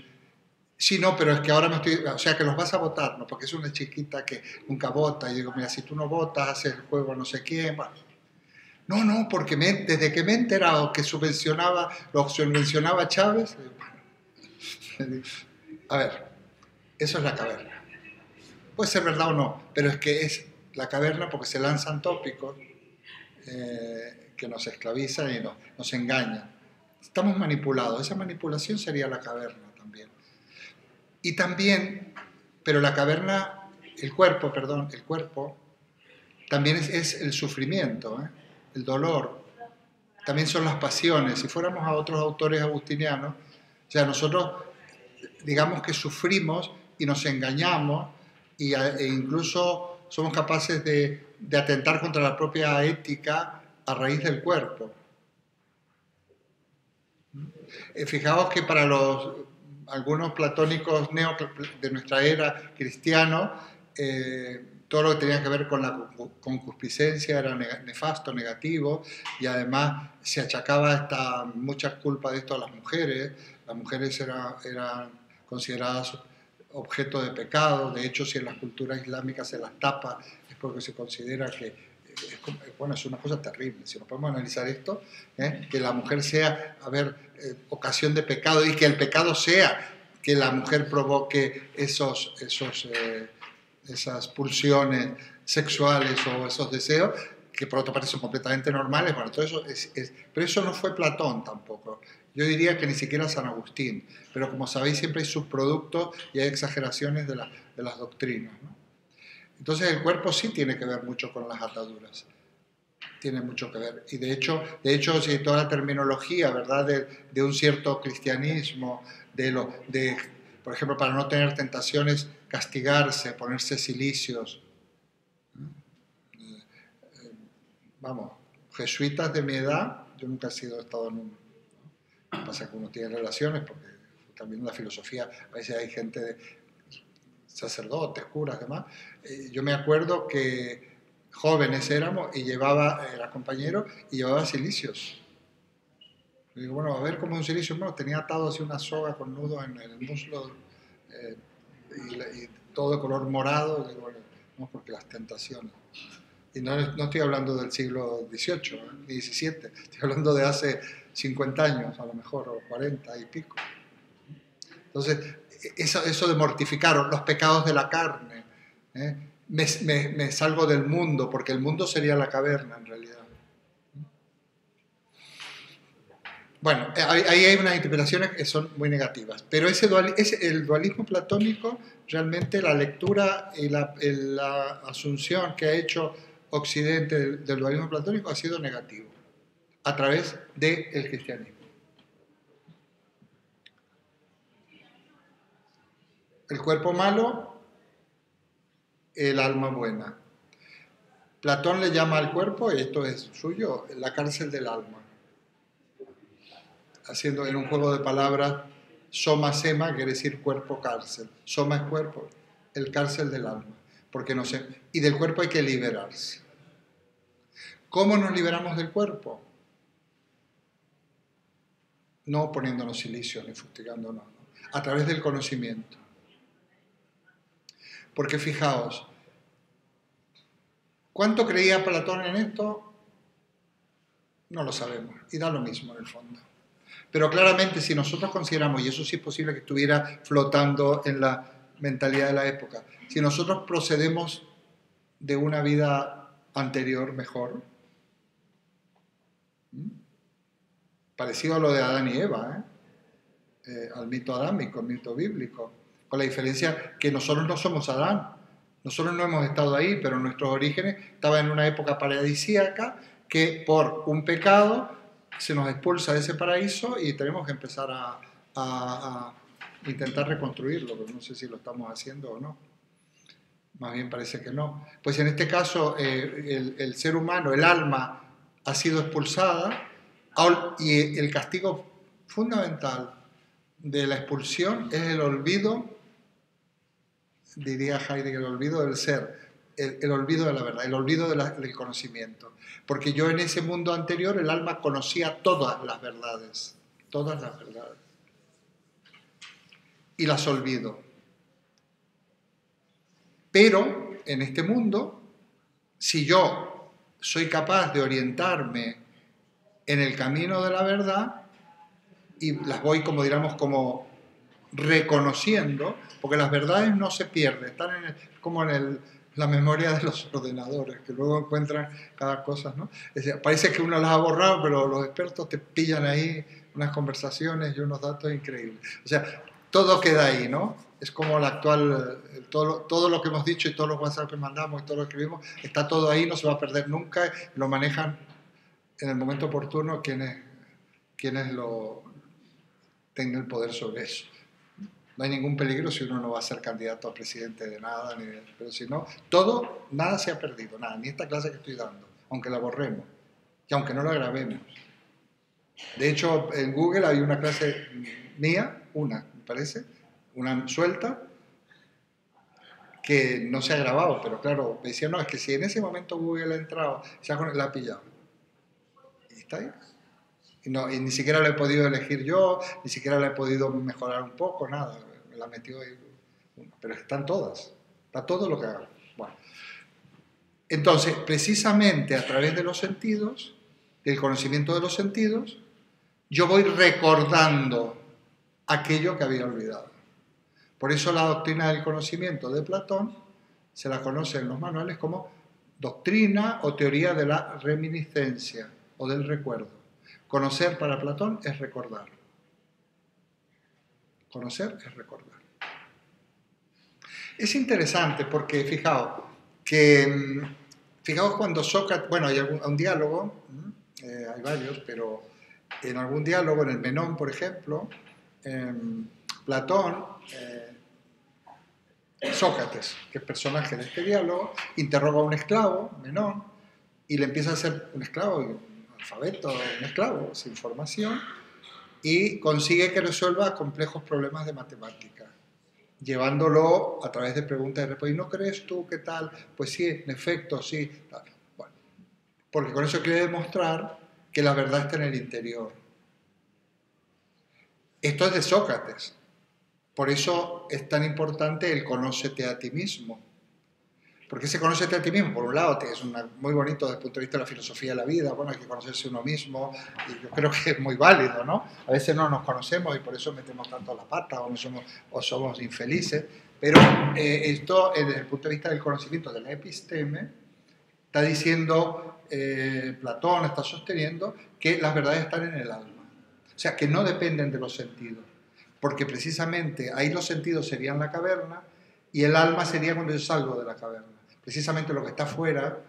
Sí, no, pero es que ahora o sea, que los vas a votar, ¿no? Porque es una chiquita que nunca vota. Y digo, mira, si tú no votas, haces el juego no sé quién. Bueno. No, porque desde que me he enterado que lo subvencionaba Chávez, a ver, eso es la caverna. Puede ser verdad o no, pero es que es la caverna porque se lanzan tópicos que nos esclavizan y nos engañan. Estamos manipulados. Esa manipulación sería la caverna también. Y también, pero la caverna, el cuerpo también es el sufrimiento, el dolor. También son las pasiones. Si fuéramos a otros autores agustinianos, o sea, nosotros digamos que sufrimos y nos engañamos e incluso somos capaces de atentar contra la propia ética a raíz del cuerpo. Fijaos que para algunos platónicos de nuestra era cristianos, todo lo que tenía que ver con la concupiscencia era nefasto, negativo, y además se achacaba mucha culpa de esto a las mujeres. Las mujeres eran consideradas objeto de pecado. De hecho, si en las culturas islámicas se las tapa, es porque se considera que es una cosa terrible. Si nos podemos analizar esto, que la mujer sea, ocasión de pecado, y que el pecado sea que la mujer provoque esas pulsiones sexuales o esos deseos, que por otra parte son completamente normales. Bueno, todo eso pero eso no fue Platón tampoco. Yo diría que ni siquiera San Agustín. Pero como sabéis, siempre hay subproductos y hay exageraciones de las doctrinas, ¿no? Entonces el cuerpo sí tiene que ver mucho con las ataduras, tiene mucho que ver. Y de hecho si toda la terminología, ¿verdad?, de un cierto cristianismo, por ejemplo, para no tener tentaciones, castigarse, ponerse cilicios. Vamos, jesuitas de mi edad, yo nunca he estado en uno. Lo que pasa es que uno tiene relaciones, porque también en la filosofía a veces hay gente de sacerdotes, curas, demás. Yo me acuerdo que jóvenes éramos y era compañero y llevaba cilicios. Y digo, bueno, a ver cómo es un cilicio. Bueno, tenía atado así una soga con nudo en el muslo y todo de color morado. Y digo, bueno, no, porque las tentaciones. Y no estoy hablando del siglo XVIII, ni XVII, estoy hablando de hace 50 años, a lo mejor, o 40 y pico. Entonces, eso de mortificar los pecados de la carne, me salgo del mundo, porque el mundo sería la caverna en realidad. Bueno, ahí hay unas interpretaciones que son muy negativas, pero el dualismo platónico, realmente la lectura y la asunción que ha hecho Occidente del dualismo platónico ha sido negativo, a través del cristianismo. El cuerpo malo, el alma buena. Platón le llama al cuerpo, y esto es suyo, la cárcel del alma. Haciendo en un juego de palabras, soma sema quiere decir cuerpo cárcel. Soma es cuerpo, el cárcel del alma. Y del cuerpo hay que liberarse. ¿Cómo nos liberamos del cuerpo? No poniéndonos silicios ni fustigándonos, ¿no? A través del conocimiento. Porque fijaos, ¿cuánto creía Platón en esto? No lo sabemos, y da lo mismo en el fondo. Pero claramente si nosotros consideramos, y eso sí es posible que estuviera flotando en la mentalidad de la época, si nosotros procedemos de una vida anterior mejor, parecido a lo de Adán y Eva, al mito adámico, al mito bíblico, con la diferencia que nosotros no somos Adán, nosotros no hemos estado ahí, pero nuestros orígenes estaban en una época paradisíaca que por un pecado se nos expulsa de ese paraíso y tenemos que empezar a intentar reconstruirlo, pero no sé si lo estamos haciendo o no. Más bien parece que no. Pues en este caso el ser humano, el alma, ha sido expulsada y el castigo fundamental de la expulsión es el olvido, diría Heidegger, el olvido del ser, el olvido de la verdad, el olvido del conocimiento. Porque yo en ese mundo anterior el alma conocía todas las verdades, y las olvido. Pero en este mundo, si yo soy capaz de orientarme en el camino de la verdad, y las voy, como diríamos, como reconociendo, porque las verdades no se pierden, están como en la memoria de los ordenadores, que luego encuentran cada cosa, ¿no? Es decir, parece que uno las ha borrado, pero los expertos te pillan ahí unas conversaciones y unos datos increíbles. O sea, todo queda ahí, ¿no? Es como la actual, todo lo que hemos dicho y todos los WhatsApp que mandamos y todo lo que escribimos, está todo ahí, no se va a perder nunca, lo manejan en el momento oportuno quienes tengan el poder sobre eso. No hay ningún peligro si uno no va a ser candidato a presidente de nada, pero si no, nada se ha perdido, nada, ni esta clase que estoy dando, aunque la borremos y aunque no la grabemos. De hecho, en Google hay una clase mía, me parece, una suelta, que no se ha grabado, pero claro, me decían, no, es que si en ese momento Google ha entrado, la ha pillado. Y está ahí. Y ni siquiera la he podido elegir yo, ni siquiera la he podido mejorar un poco, nada, me la metió ahí. Pero están todas, está todo lo que hago. Bueno. Entonces, precisamente a través de los sentidos, del conocimiento de los sentidos, yo voy recordando aquello que había olvidado. Por eso la doctrina del conocimiento de Platón se la conoce en los manuales como doctrina o teoría de la reminiscencia o del recuerdo. Conocer para Platón es recordar. Conocer es recordar. Es interesante porque fijaos cuando Sócrates, bueno, hay un diálogo, hay varios, pero en algún diálogo, en el Menón, por ejemplo, Platón, Sócrates, que es personaje de este diálogo, interroga a un esclavo, Menón, y le empieza a hacer un esclavo, alfabeto, un esclavo, sin formación, y consigue que resuelva complejos problemas de matemática, llevándolo a través de preguntas y respuestas. ¿Y no crees tú qué tal? Pues sí, en efecto, sí. Bueno, porque con eso quiere demostrar que la verdad está en el interior. Esto es de Sócrates. Por eso es tan importante el conócete a ti mismo. Porque ese conócete a ti mismo, por un lado, es muy bonito desde el punto de vista de la filosofía de la vida, bueno, hay que conocerse uno mismo, y yo creo que es muy válido, ¿no? A veces no nos conocemos y por eso metemos tanto la pata o somos infelices, pero esto, desde el punto de vista del conocimiento de la episteme, está diciendo, Platón está sosteniendo que las verdades están en el alma, o sea, que no dependen de los sentidos, porque precisamente ahí los sentidos serían la caverna y el alma sería cuando yo salgo de la caverna. Precisamente lo que está fuera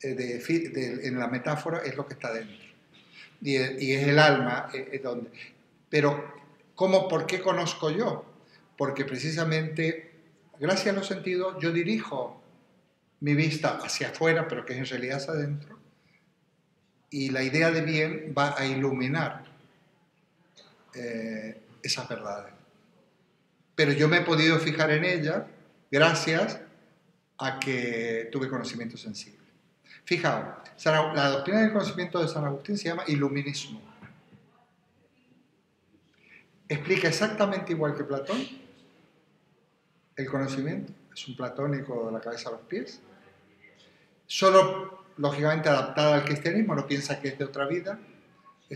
en la metáfora es lo que está dentro. Y es el alma donde. Pero, ¿por qué conozco yo? Porque precisamente, gracias a los sentidos, yo dirijo mi vista hacia afuera, pero que en realidad es adentro, y la idea de bien va a iluminar esas verdades. Pero yo me he podido fijar en ellas gracias a que tuve conocimiento sensible. Fijaos, la doctrina del conocimiento de San Agustín se llama iluminismo. Explica exactamente igual que Platón el conocimiento, es un platónico de la cabeza a los pies, solo lógicamente adaptada al cristianismo, no piensa que es de otra vida,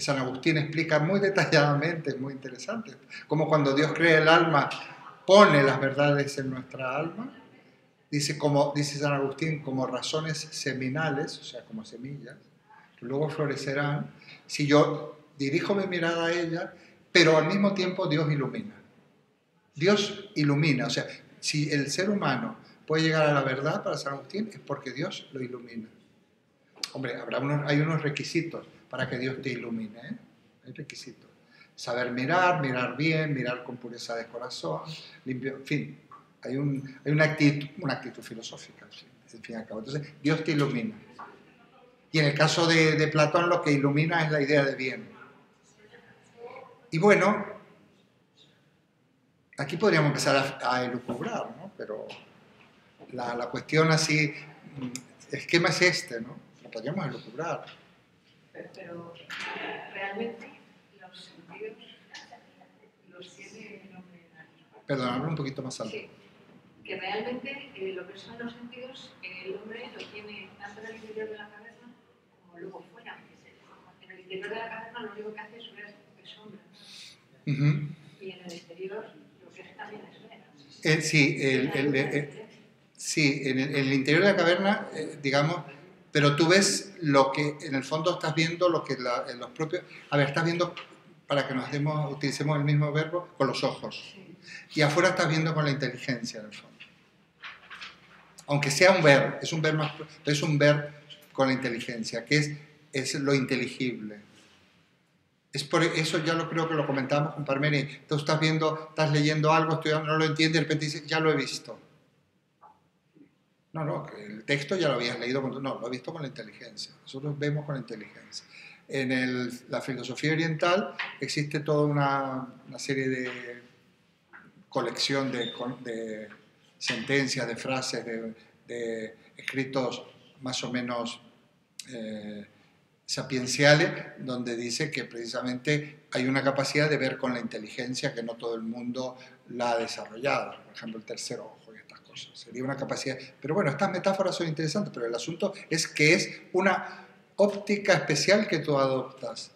San Agustín explica muy detalladamente, muy interesante, cómo cuando Dios crea el alma, pone las verdades en nuestra alma. Dice San Agustín, como razones seminales, o sea, como semillas, que luego florecerán, si yo dirijo mi mirada a ella, pero al mismo tiempo Dios ilumina. Dios ilumina, o sea, si el ser humano puede llegar a la verdad para San Agustín, es porque Dios lo ilumina. Hombre, hay unos requisitos para que Dios te ilumine, ¿eh? Hay requisitos. Saber mirar bien, mirar con pureza de corazón, limpio, en fin. Hay una actitud filosófica, en fin y al cabo. Entonces, Dios te ilumina. Y en el caso de Platón, lo que ilumina es la idea de bien. Y bueno, aquí podríamos empezar a elucubrar, ¿no? Pero la cuestión así, el esquema es este, ¿no? Lo podríamos elucubrar. Pero realmente los sentidos los tiene el hombre en la misma. Perdón, hablo un poquito más alto. Sí, que realmente lo que son los sentidos el hombre lo tiene tanto en el interior de la caverna como luego fuera. En el interior de la caverna lo único que hace es ver sombra. Y en el exterior lo que es también es ver. Sí, en el interior de la caverna, digamos, pero tú ves lo que, en el fondo estás viendo lo que en los propios... A ver, estás viendo, para que utilicemos el mismo verbo, con los ojos. Y afuera estás viendo con la inteligencia, en el fondo. Aunque sea un ver, es un ver con la inteligencia, que es lo inteligible. Es por eso, ya creo que lo comentábamos con Parmeni. Tú estás leyendo algo, no lo entiendes, de repente dices, ya lo he visto. No, el texto ya lo habías leído, no, lo he visto con la inteligencia. Nosotros vemos con la inteligencia. En la filosofía oriental existe toda una serie de colección de sentencias, de frases, de escritos más o menos sapienciales, donde dice que precisamente hay una capacidad de ver con la inteligencia que no todo el mundo la ha desarrollado. Por ejemplo, el tercer ojo. Sería una capacidad. Pero bueno, estas metáforas son interesantes, pero el asunto es que es una óptica especial que tú adoptas.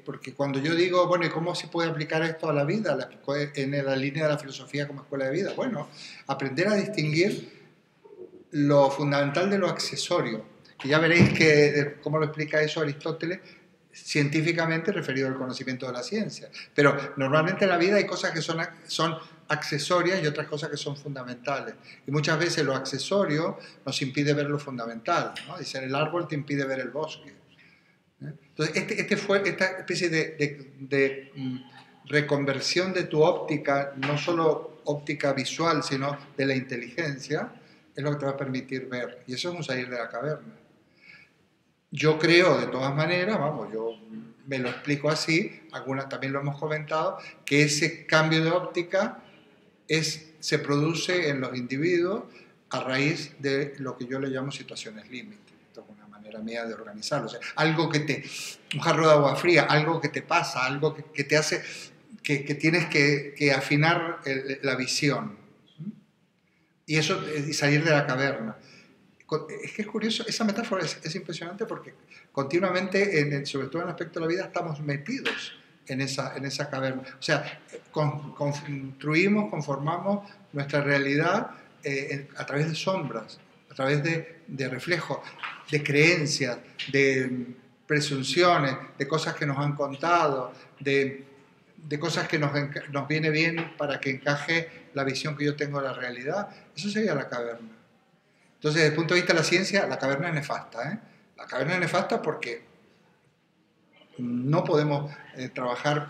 Porque cuando yo digo, bueno, ¿y cómo se puede aplicar esto a la vida? En la línea de la filosofía como escuela de vida. Bueno, aprender a distinguir lo fundamental de lo accesorio. Que ya veréis cómo lo explica eso Aristóteles, científicamente referido al conocimiento de la ciencia. Pero normalmente en la vida hay cosas que son accesorias y otras cosas que son fundamentales. Y muchas veces lo accesorio nos impide ver lo fundamental, ¿no? Dice, el árbol te impide ver el bosque. Entonces, esta especie de reconversión de tu óptica, no solo óptica visual, sino de la inteligencia, es lo que te va a permitir ver. Y eso es un salir de la caverna. Yo creo, de todas maneras, yo me lo explico así, también lo hemos comentado, que ese cambio de óptica se produce en los individuos a raíz de lo que yo le llamo situaciones límite. Esto es una manera mía de organizarlo. O sea, un jarro de agua fría, algo que te pasa, algo que te hace, que tienes que afinar la visión. Y eso, y salir de la caverna. Es que es curioso, esa metáfora es impresionante porque continuamente, sobre todo en el aspecto de la vida, estamos metidos en esa caverna. O sea, conformamos nuestra realidad a través de sombras, a través de reflejos, de creencias, de presunciones, de cosas que nos han contado, de cosas que nos viene bien para que encaje la visión que yo tengo de la realidad. Eso sería la caverna. Entonces, desde el punto de vista de la ciencia, la caverna es nefasta, ¿eh? La caverna es nefasta porque no podemos trabajar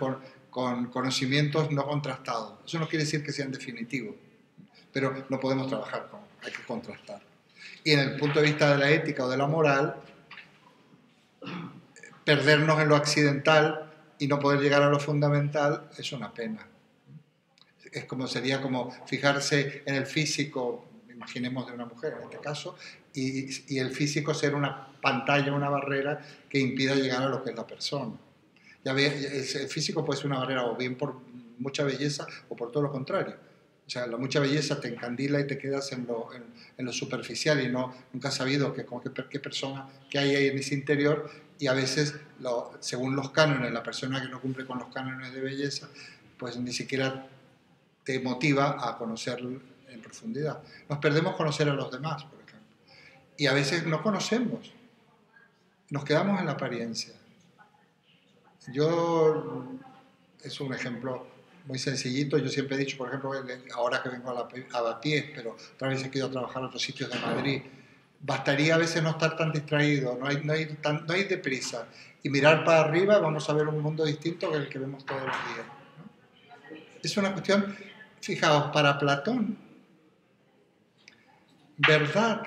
con conocimientos no contrastados. Eso no quiere decir que sean definitivos, pero no podemos trabajar hay que contrastar. Y en el punto de vista de la ética o de la moral, perdernos en lo accidental y no poder llegar a lo fundamental es una pena. Sería como fijarse en el físico, imaginemos de una mujer en este caso, y el físico ser una pantalla, una barrera que impida llegar a lo que es la persona. Ya ves, el físico puede ser una barrera o bien por mucha belleza o por todo lo contrario. O sea, la mucha belleza te encandila y te quedas en lo superficial y nunca has sabido qué persona que hay ahí en ese interior, y a veces, según los cánones, la persona que no cumple con los cánones de belleza, pues ni siquiera te motiva a conocer en profundidad. Nos perdemos conocer a los demás, por ejemplo. Y a veces no conocemos, nos quedamos en la apariencia. Es un ejemplo muy sencillito. Yo siempre he dicho, por ejemplo, ahora que vengo a Lavapiés, pero otras veces que he ido a trabajar a otros sitios de Madrid, bastaría a veces no estar tan distraído, no hay deprisa, y mirar para arriba, vamos a ver un mundo distinto que el que vemos todos los días, ¿no? Es una cuestión, fijaos, para Platón, verdad,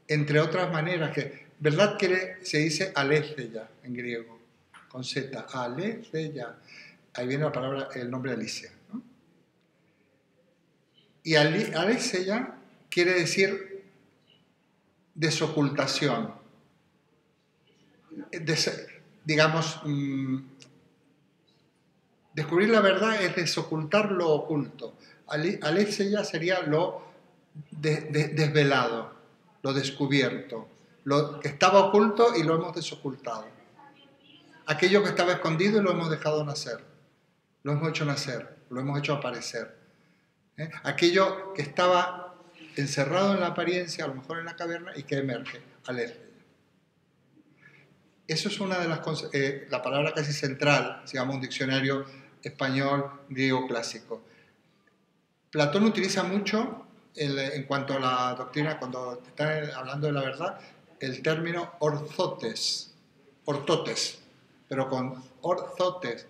entre otras maneras, que verdad se dice aletheia en griego, con Z, aletheia. Ahí viene la palabra, el nombre Alicia, ¿no? Y aletheia quiere decir desocultación. Digamos, descubrir la verdad es desocultar lo oculto. Aletheia sería lo desvelado, lo descubierto, lo que estaba oculto y lo hemos desocultado. Aquello que estaba escondido y lo hemos dejado nacer. Lo hemos hecho nacer, lo hemos hecho aparecer. Aquello que estaba encerrado en la apariencia, a lo mejor en la caverna, y que emerge, aletheia. Eso es una de las cosas, la palabra casi central, digamos, un diccionario español, griego clásico. Platón utiliza mucho, en cuanto a la doctrina, cuando están hablando de la verdad, el término ortotes, pero con ortotes.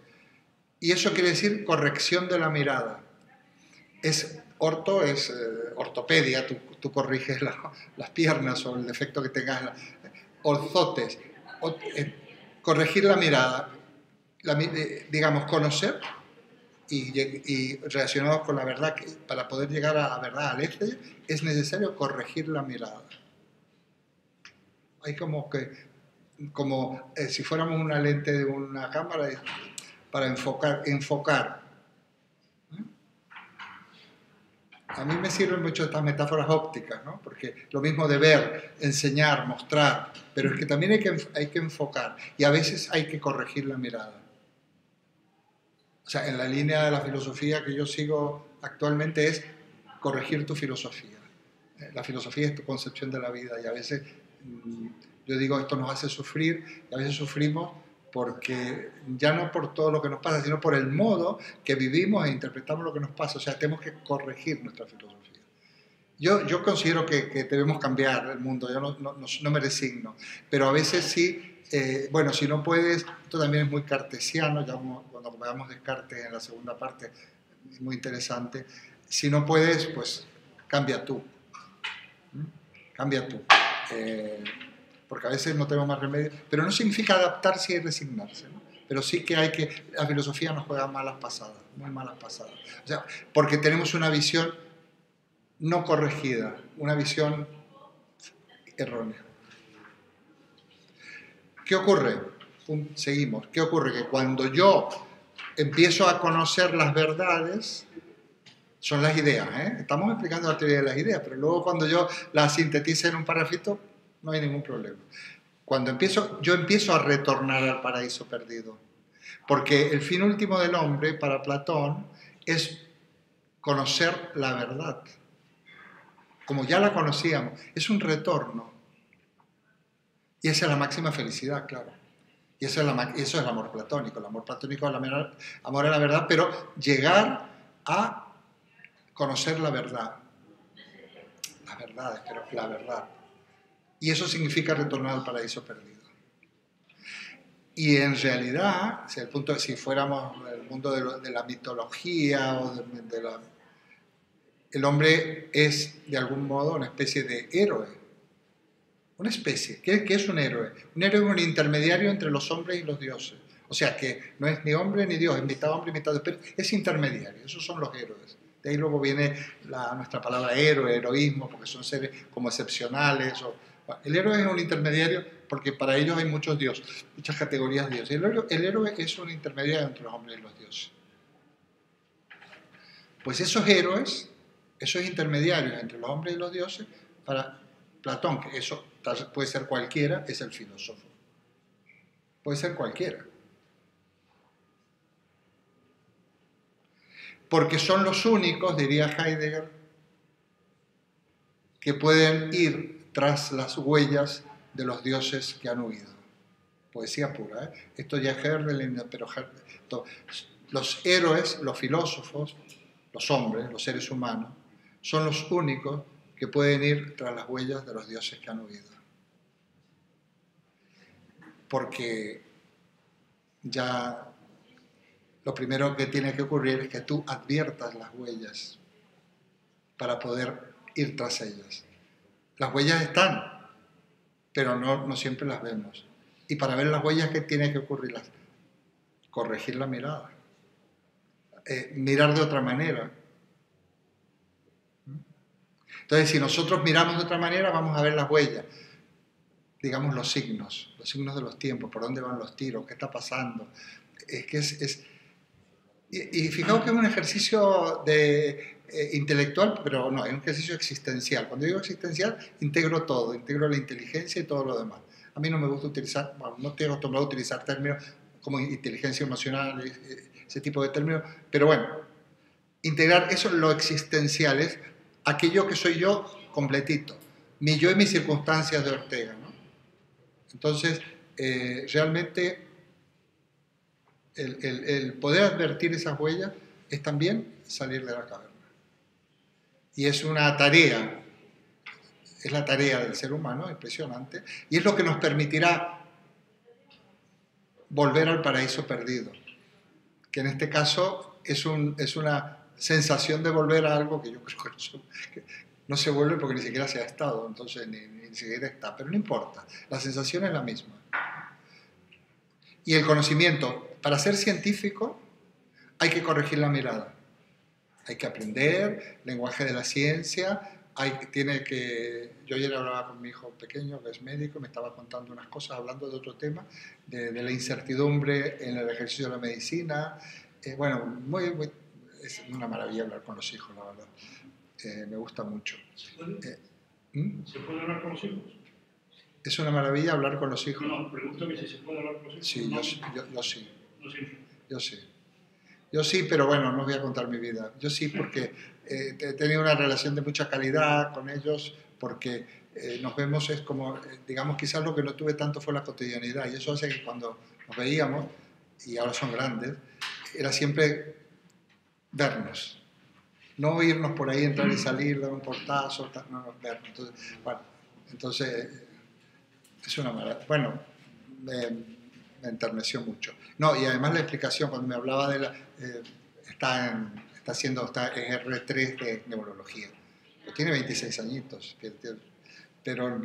Y eso quiere decir corrección de la mirada. Orto es ortopedia, tú corriges las piernas o el defecto que tengas. Orzotes, corregir la mirada, digamos, conocer y relacionados con la verdad, que para poder llegar a la verdad, al es necesario corregir la mirada. Hay como si fuéramos una lente de una cámara para enfocar. A mí me sirven mucho estas metáforas ópticas, ¿no? Porque lo mismo de ver, enseñar, mostrar, pero es que también hay que enfocar, y a veces hay que corregir la mirada. O sea, en la línea de la filosofía que yo sigo actualmente es corregir tu filosofía. La filosofía es tu concepción de la vida, y a veces yo digo, esto nos hace sufrir, y a veces sufrimos porque ya no por todo lo que nos pasa, sino por el modo que vivimos e interpretamos lo que nos pasa. O sea, tenemos que corregir nuestra filosofía. Yo considero que debemos cambiar el mundo, yo no me resigno, pero a veces sí, bueno, si no puedes, esto también es muy cartesiano, ya cuando veamos Descartes en la segunda parte, es muy interesante, si no puedes, pues cambia tú. Cambia tú. Porque a veces no tenemos más remedio, pero no significa adaptarse y resignarse, ¿no? Pero sí que la filosofía nos juega malas pasadas, muy malas pasadas. O sea, porque tenemos una visión no corregida, una visión errónea. ¿Qué ocurre? Seguimos. ¿Qué ocurre? Que cuando yo empiezo a conocer las verdades, son las ideas, estamos explicando la teoría de las ideas, pero luego cuando yo las sintetizo en un parrafito, no hay ningún problema. Yo empiezo a retornar al paraíso perdido. Porque el fin último del hombre, para Platón, es conocer la verdad. Como ya la conocíamos, es un retorno. Y esa es la máxima felicidad, claro. Y eso es el amor platónico. El amor platónico es el amor a la verdad, pero llegar a conocer la verdad. La verdad, pero la verdad. Y eso significa retornar al paraíso perdido. Y en realidad, si fuéramos el mundo de la mitología, el hombre es de algún modo una especie de héroe. Una especie. ¿Qué es un héroe? Un héroe es un intermediario entre los hombres y los dioses. O sea que no es ni hombre ni Dios, es mitad hombre y mitad Dios, pero es intermediario. Esos son los héroes. De ahí luego viene nuestra palabra héroe, heroísmo, porque son seres como excepcionales. El héroe es un intermediario porque para ellos hay muchos dioses, muchas categorías de dioses. El héroe es un intermediario entre los hombres y los dioses. Pues esos héroes, esos intermediarios entre los hombres y los dioses, para Platón, que eso puede ser cualquiera, es el filósofo. Puede ser cualquiera. Porque son los únicos, diría Heidegger, que pueden ir tras las huellas de los dioses que han huido. Poesía pura, ¿eh? Esto ya es Herder, pero los héroes, los filósofos, los hombres, los seres humanos, son los únicos que pueden ir tras las huellas de los dioses que han huido. Porque ya lo primero que tiene que ocurrir es que tú adviertas las huellas para poder ir tras ellas. Las huellas están, pero no siempre las vemos. Y para ver las huellas, ¿qué tiene que ocurrir? Corregir la mirada. Mirar de otra manera. Entonces, si nosotros miramos de otra manera, vamos a ver las huellas. Digamos los signos de los tiempos, por dónde van los tiros, qué está pasando. Es que y fijaos que es un ejercicio intelectual, pero no, es un ejercicio existencial. Cuando digo existencial, integro todo, integro la inteligencia y todo lo demás. A mí no me gusta utilizar, bueno, no estoy acostumbrado a utilizar términos como inteligencia emocional, ese tipo de términos, pero bueno, integrar eso en lo existencial es aquello que soy yo completito, mi yo y mis circunstancias de Ortega, ¿no? Entonces, realmente el poder advertir esas huellas es también salir de la caverna. Y es una tarea, es la tarea del ser humano, impresionante, y es lo que nos permitirá volver al paraíso perdido, que en este caso es una sensación de volver a algo que yo creo que no se vuelve porque ni siquiera se ha estado, entonces ni siquiera está, pero no importa, la sensación es la misma. Y el conocimiento, para ser científico hay que corregir la mirada, hay que aprender lenguaje de la ciencia, yo ayer hablaba con mi hijo pequeño que es médico, me estaba contando unas cosas hablando de otro tema, de la incertidumbre en el ejercicio de la medicina. Bueno, es una maravilla hablar con los hijos, la verdad. Me gusta mucho. ¿Se puede hablar con los hijos? Es una maravilla hablar con los hijos. No, pregunto que si se puede hablar con los hijos. Sí, no, yo sí. No siempre. Yo sí. Yo sí, pero bueno, no os voy a contar mi vida. Yo sí porque he tenido una relación de mucha calidad con ellos, porque nos vemos, es como, digamos, quizás lo que no tuve tanto fue la cotidianidad, y eso hace que cuando nos veíamos, y ahora son grandes, era siempre vernos. No irnos por ahí, entrar y salir, dar un portazo, no, vernos. Entonces, es una maravilla. Bueno, me enterneció mucho. No, y además la explicación, cuando me hablaba de está en R3 de neurología. Pero tiene 26 añitos, pero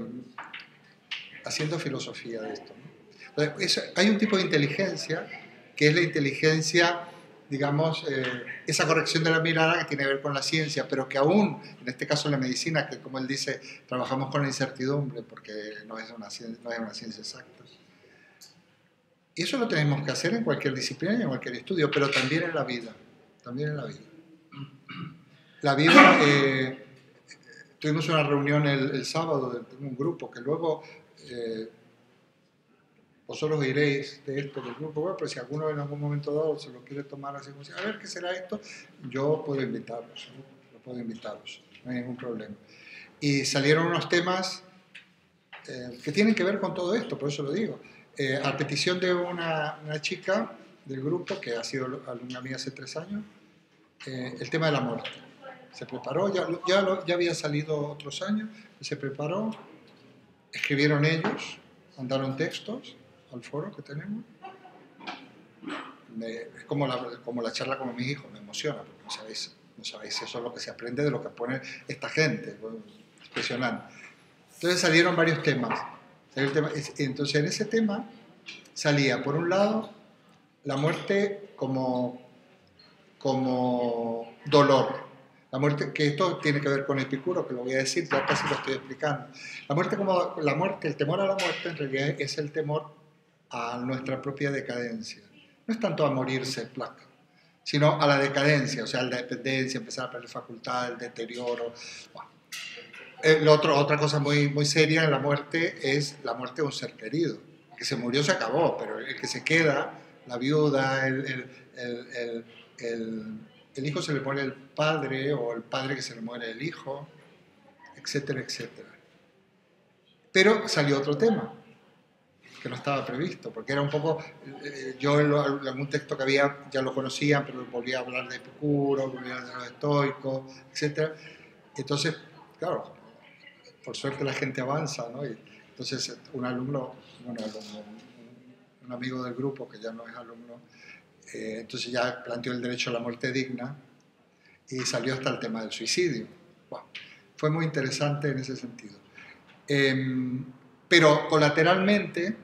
haciendo filosofía de esto, ¿no? Entonces, hay un tipo de inteligencia que es la inteligencia, digamos, esa corrección de la mirada que tiene que ver con la ciencia, pero que aún, en este caso la medicina, que como él dice, trabajamos con la incertidumbre porque no es una ciencia exacta. Y eso lo tenemos que hacer en cualquier disciplina y en cualquier estudio, pero también en la vida. También en la vida. La vida, tuvimos una reunión el sábado de un grupo que luego vosotros oiréis de esto del grupo, bueno, pero si alguno en algún momento dado se lo quiere tomar así, a ver qué será esto, yo puedo invitarlos, no hay ningún problema. Y salieron unos temas que tienen que ver con todo esto, por eso lo digo. A petición de una chica del grupo que ha sido alumna mía hace 3 años, el tema de la muerte. Se preparó, ya había salido otros años, se preparó, escribieron ellos, mandaron textos al foro que tenemos. Es como la charla con mis hijos, me emociona, porque no sabéis eso es lo que se aprende de lo que pone esta gente, bueno, impresionante. Entonces salieron varios temas. Entonces en ese tema salía, por un lado, la muerte como dolor. La muerte, que esto tiene que ver con Epicuro, que lo voy a decir, ya casi lo estoy explicando. El temor a la muerte en realidad es el temor a nuestra propia decadencia. No es tanto a morirse, placa, sino a la decadencia, o sea, a la dependencia, empezar a perder facultad, el deterioro. Bueno. Otra cosa muy, muy seria en la muerte es la muerte de un ser querido. El que se murió se acabó, pero el que se queda, la viuda, el hijo se le muere el padre, o el padre que se le muere el hijo, etcétera, etcétera. Pero salió otro tema que no estaba previsto, porque era un poco, yo en algún texto que había ya lo conocían, pero volvía a hablar de Epicuro, volvía a hablar de los estoicos, etcétera. Entonces, claro, por suerte la gente avanza, ¿no? Y entonces un alumno, un amigo del grupo que ya no es alumno, entonces ya planteó el derecho a la muerte digna y salió hasta el tema del suicidio. Bueno, fue muy interesante en ese sentido. Pero colateralmente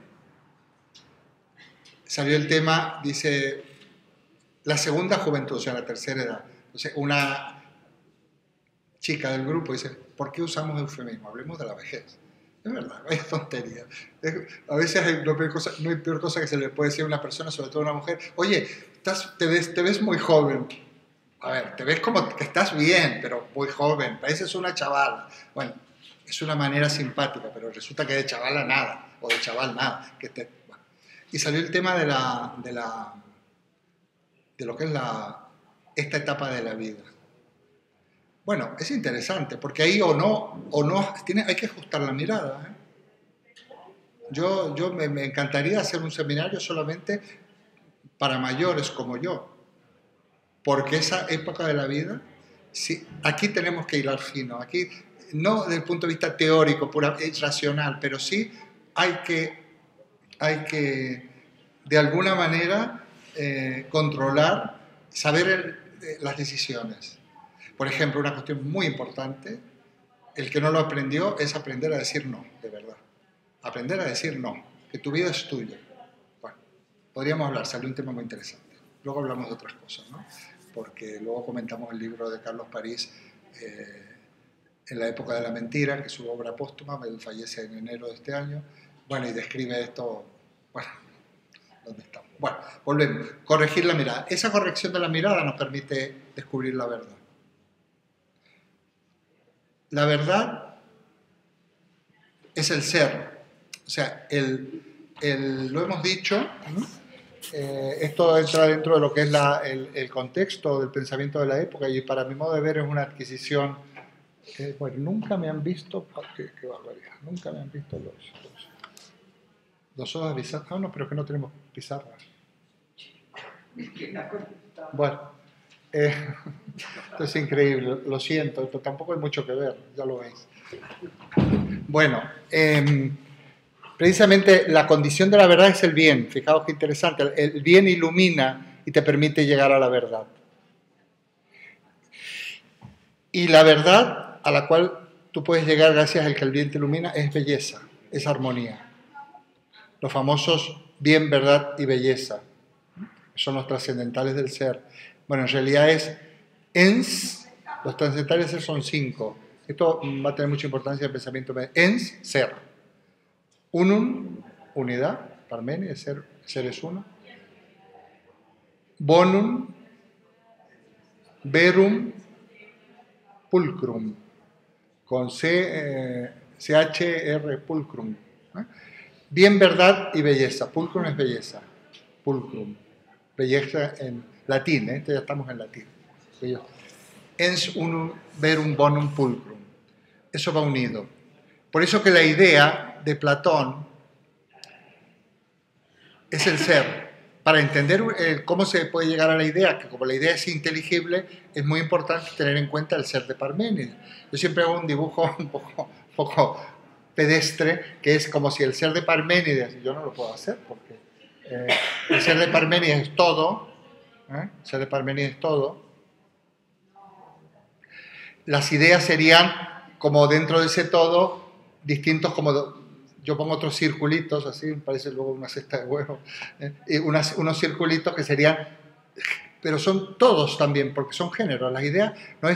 salió el tema, dice, la segunda juventud, o sea, la tercera edad. Entonces, una chica del grupo dice, ¿por qué usamos eufemismo? Hablemos de la vejez. Es verdad, es tontería. A veces no hay peor cosa que se le puede decir a una persona, sobre todo a una mujer. Oye, te ves muy joven. A ver, te ves como que estás bien, pero muy joven. Pareces una chavala. Bueno, es una manera simpática, pero resulta que de chavala nada, o de chaval nada. Bueno. Y salió el tema de lo que es esta etapa de la vida. Bueno, es interesante, porque ahí hay que ajustar la mirada. Yo me encantaría hacer un seminario solamente para mayores como yo, porque esa época de la vida, sí, aquí tenemos que ir al fino, aquí no desde el punto de vista teórico, racional, pero sí hay que de alguna manera controlar, saber las decisiones. Por ejemplo, una cuestión muy importante, el que no lo aprendió es aprender a decir no, de verdad. Aprender a decir no, que tu vida es tuya. Bueno, podríamos hablar, salió un tema muy interesante. Luego hablamos de otras cosas, ¿no? Porque luego comentamos el libro de Carlos París, En la época de la mentira, que es su obra póstuma, él fallece en enero de este año. Bueno, y describe esto, bueno, ¿dónde estamos? Bueno, volvemos. Corregir la mirada. Esa corrección de la mirada nos permite descubrir la verdad. La verdad es el ser. O sea, lo hemos dicho, esto entra dentro de lo que es el contexto del pensamiento de la época, y para mi modo de ver es una adquisición. Bueno, nunca me han visto, qué barbaridad, nunca me han visto los hojas de pizarra. No, pero es que no tenemos pizarra. Bueno. Esto es increíble, lo siento, esto tampoco hay mucho que ver, ya lo veis. Bueno, precisamente la condición de la verdad es el bien. Fijaos qué interesante, el bien ilumina y te permite llegar a la verdad. Y la verdad a la cual tú puedes llegar gracias al que el bien te ilumina es belleza, es armonía. Los famosos bien, verdad y belleza son los trascendentales del ser. Bueno, en realidad es ens, los trascendentales son 5. Esto va a tener mucha importancia en el pensamiento. Ens, ser. Unum, unidad. Parmenides, ser es uno. Bonum, verum, pulcrum. Con CHR, pulcrum. Bien, verdad y belleza. Pulcrum es belleza. Pulcrum. Belleza en latín, ya estamos en latín. Ens unum verum bonum pulcrum. Eso va unido. Por eso que la idea de Platón es el ser. Para entender cómo se puede llegar a la idea, que como la idea es inteligible, es muy importante tener en cuenta el ser de Parménides. Yo siempre hago un dibujo un poco pedestre, que es como si el ser de Parménides, yo no lo puedo hacer porque el ser de Parménides es todo, el ser de Parménides es todo. Las ideas serían como dentro de ese todo, distintos, como yo pongo otros circulitos, así, me parece luego una cesta de huevos, unos circulitos que serían, pero son todos también, porque son géneros. Las ideas, no hay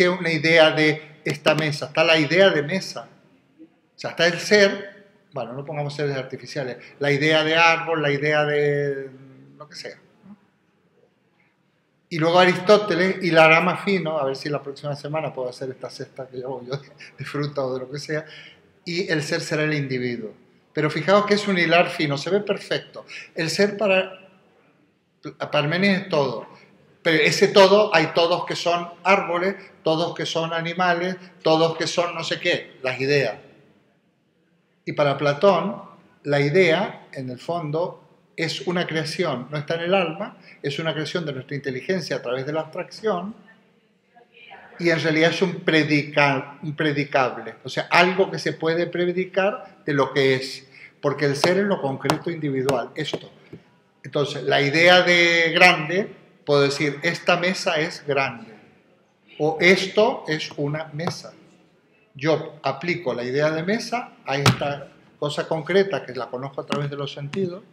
una idea de esta mesa, está la idea de mesa. O sea, está el ser, bueno, no pongamos seres artificiales, la idea de árbol, la idea de lo que sea, ¿no? Y luego Aristóteles hilará más fino, a ver si la próxima semana puedo hacer esta cesta que yo de fruta o de lo que sea, y el ser será el individuo. Pero fijaos que es un hilar fino, se ve perfecto. El ser para Parménides es todo, pero ese todo hay todos que son árboles, todos que son animales, todos que son no sé qué, las ideas. Y para Platón, la idea, en el fondo, es una creación, no está en el alma, es una creación de nuestra inteligencia a través de la abstracción, y en realidad es un predicable, o sea, algo que se puede predicar de lo que es, porque el ser es lo concreto individual, esto. Entonces, la idea de grande, puedo decir, esta mesa es grande, o esto es una mesa. Yo aplico la idea de mesa a esta cosa concreta que la conozco a través de los sentidos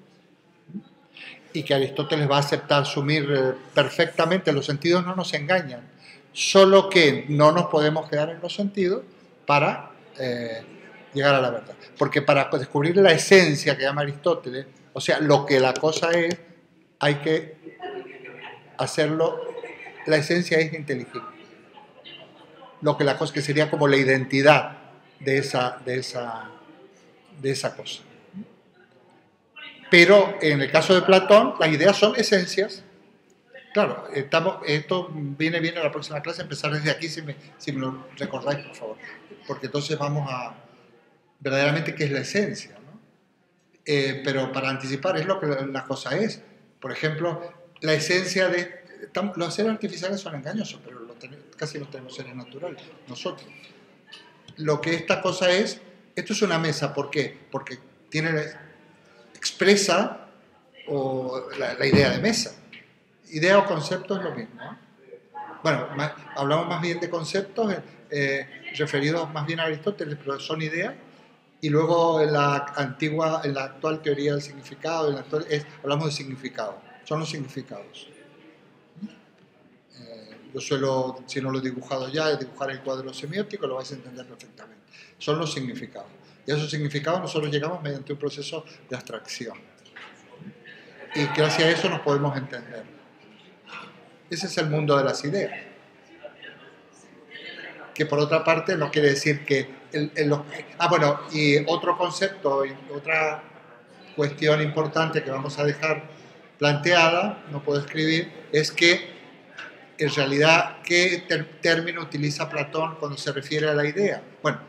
y que Aristóteles va a aceptar asumir perfectamente. Los sentidos no nos engañan, solo que no nos podemos quedar en los sentidos para llegar a la verdad. Porque para descubrir la esencia que llama Aristóteles, o sea, lo que la cosa es, hay que hacerlo, la esencia es inteligible. Lo que la cosa que sería como la identidad de esa cosa. Pero en el caso de Platón, las ideas son esencias. Claro, esto viene bien a la próxima clase, empezar desde aquí, si me lo recordáis, por favor. Porque entonces vamos a verdaderamente qué es la esencia, ¿no? Pero para anticipar, es lo que la cosa es. Por ejemplo, la esencia de... Los seres artificiales son engañosos, pero casi los tenemos seres naturales, nosotros. Lo que esta cosa es, esto es una mesa, ¿por qué? Porque expresa la idea de mesa. Idea o concepto es lo mismo, ¿no? Bueno, hablamos más bien de conceptos referidos más bien a Aristóteles, pero son ideas. Y luego en la actual teoría del significado, hablamos de significado. Son los significados. Yo suelo, si no lo he dibujado ya, dibujar el cuadro semiótico, lo vais a entender perfectamente. Son los significados. Y a esos significados nosotros llegamos mediante un proceso de abstracción. Y gracias a eso nos podemos entender. Ese es el mundo de las ideas. Que por otra parte no quiere decir que... bueno, y otro concepto, y otra cuestión importante que vamos a dejar planteada, no puedo escribir, es que en realidad, ¿qué término utiliza Platón cuando se refiere a la idea? Bueno,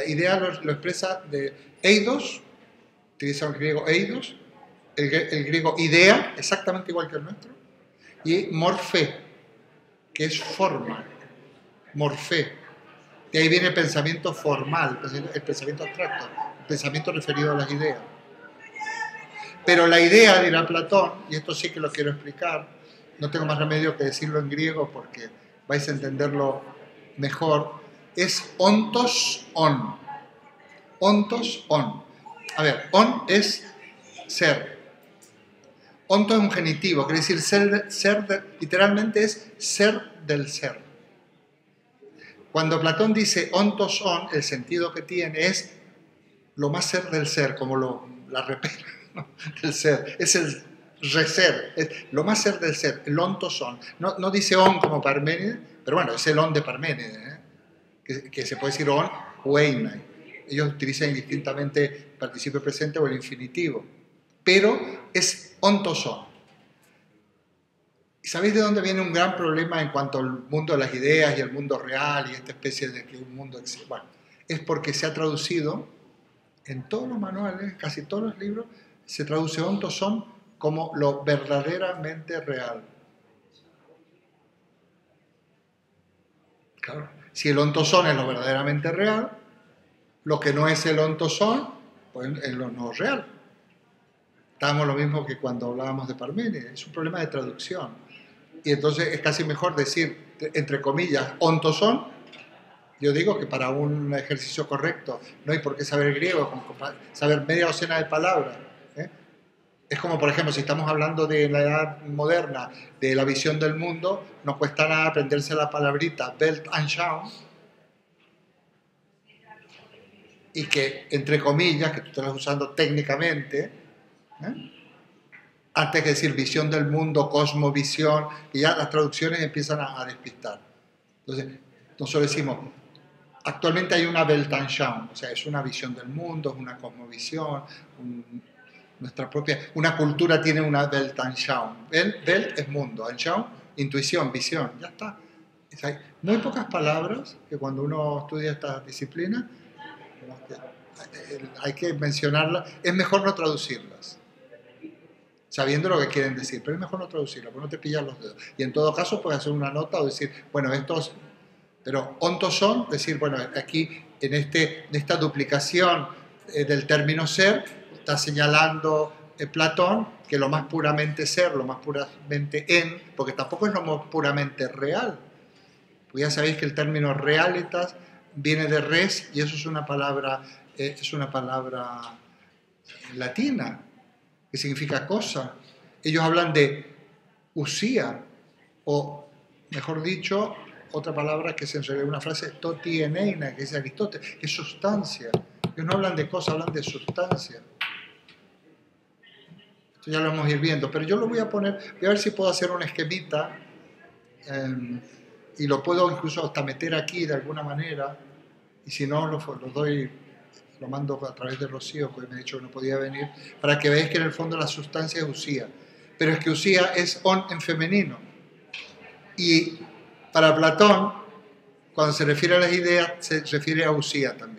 idea lo expresa de eidos, utiliza el griego eidos, el griego idea, exactamente igual que el nuestro, y morfé, que es forma, morfé. De ahí viene el pensamiento formal, el pensamiento abstracto, el pensamiento referido a las ideas. Pero la idea, dirá Platón, y esto sí que lo quiero explicar, no tengo más remedio que decirlo en griego porque vais a entenderlo mejor, es ontos on. Ontos on. A ver, on es ser. Onto es un genitivo, quiere decir literalmente es ser del ser. Cuando Platón dice ontos on, el sentido que tiene es lo más ser del ser, como la repera, ¿no? Del ser. Es el reser, es lo más ser del ser, el ontos on. No dice on como Parménides, pero bueno, es el on de Parménides, que se puede decir on o einai. Ellos utilizan indistintamente el participio presente o el infinitivo, pero es ontos on. ¿Y sabéis de dónde viene un gran problema en cuanto al mundo de las ideas y el mundo real y esta especie de que un mundo existe? Bueno, es porque se ha traducido en todos los manuales, casi todos los libros, se traduce ontos on como lo verdaderamente real. Claro, si el ontos on es lo verdaderamente real, lo que no es el ontos on, pues es lo no real. Estábamos lo mismo que cuando hablábamos de Parménides, es un problema de traducción. Y entonces es casi mejor decir, entre comillas, ontos on. Yo digo que para un ejercicio correcto no hay por qué saber griego, saber media docena de palabras. Es como, por ejemplo, si estamos hablando de la edad moderna, de la visión del mundo, no cuesta nada aprenderse la palabrita Weltanschauung, y que, entre comillas, que tú estás usando técnicamente, antes que decir visión del mundo, cosmovisión, y ya las traducciones empiezan a despistar. Entonces, nosotros decimos, actualmente hay una Weltanschauung, o sea, es una visión del mundo, es una cosmovisión, nuestra propia, una cultura tiene una Weltanschauung. Welt es mundo, Anschauung, intuición, visión, ya está. Hay muy pocas palabras que cuando uno estudia esta disciplina hay que mencionarlas, es mejor no traducirlas, sabiendo lo que quieren decir, pero es mejor no traducirlas, porque no te pillan los dedos. Y en todo caso puedes hacer una nota o decir, bueno, estos, pero ontos son, decir, bueno, aquí en esta duplicación del término ser, está señalando Platón que lo más puramente ser, lo más puramente en, porque tampoco es lo más puramente real. Pues ya sabéis que el término realitas viene de res y eso es una palabra latina que significa cosa. Ellos hablan de usía, o mejor dicho, otra palabra que se enseña una frase, toti eneina, que dice Aristóteles, que es sustancia. Ellos no hablan de cosa, hablan de sustancia. Esto ya lo vamos a ir viendo, pero yo lo voy a poner, voy a ver si puedo hacer una esquemita y lo puedo incluso hasta meter aquí de alguna manera, y si no lo mando a través de Rocío, porque me ha dicho que no podía venir, para que veáis que en el fondo la sustancia es usía, pero es que usía es on en femenino, y para Platón, cuando se refiere a las ideas, se refiere a usía también.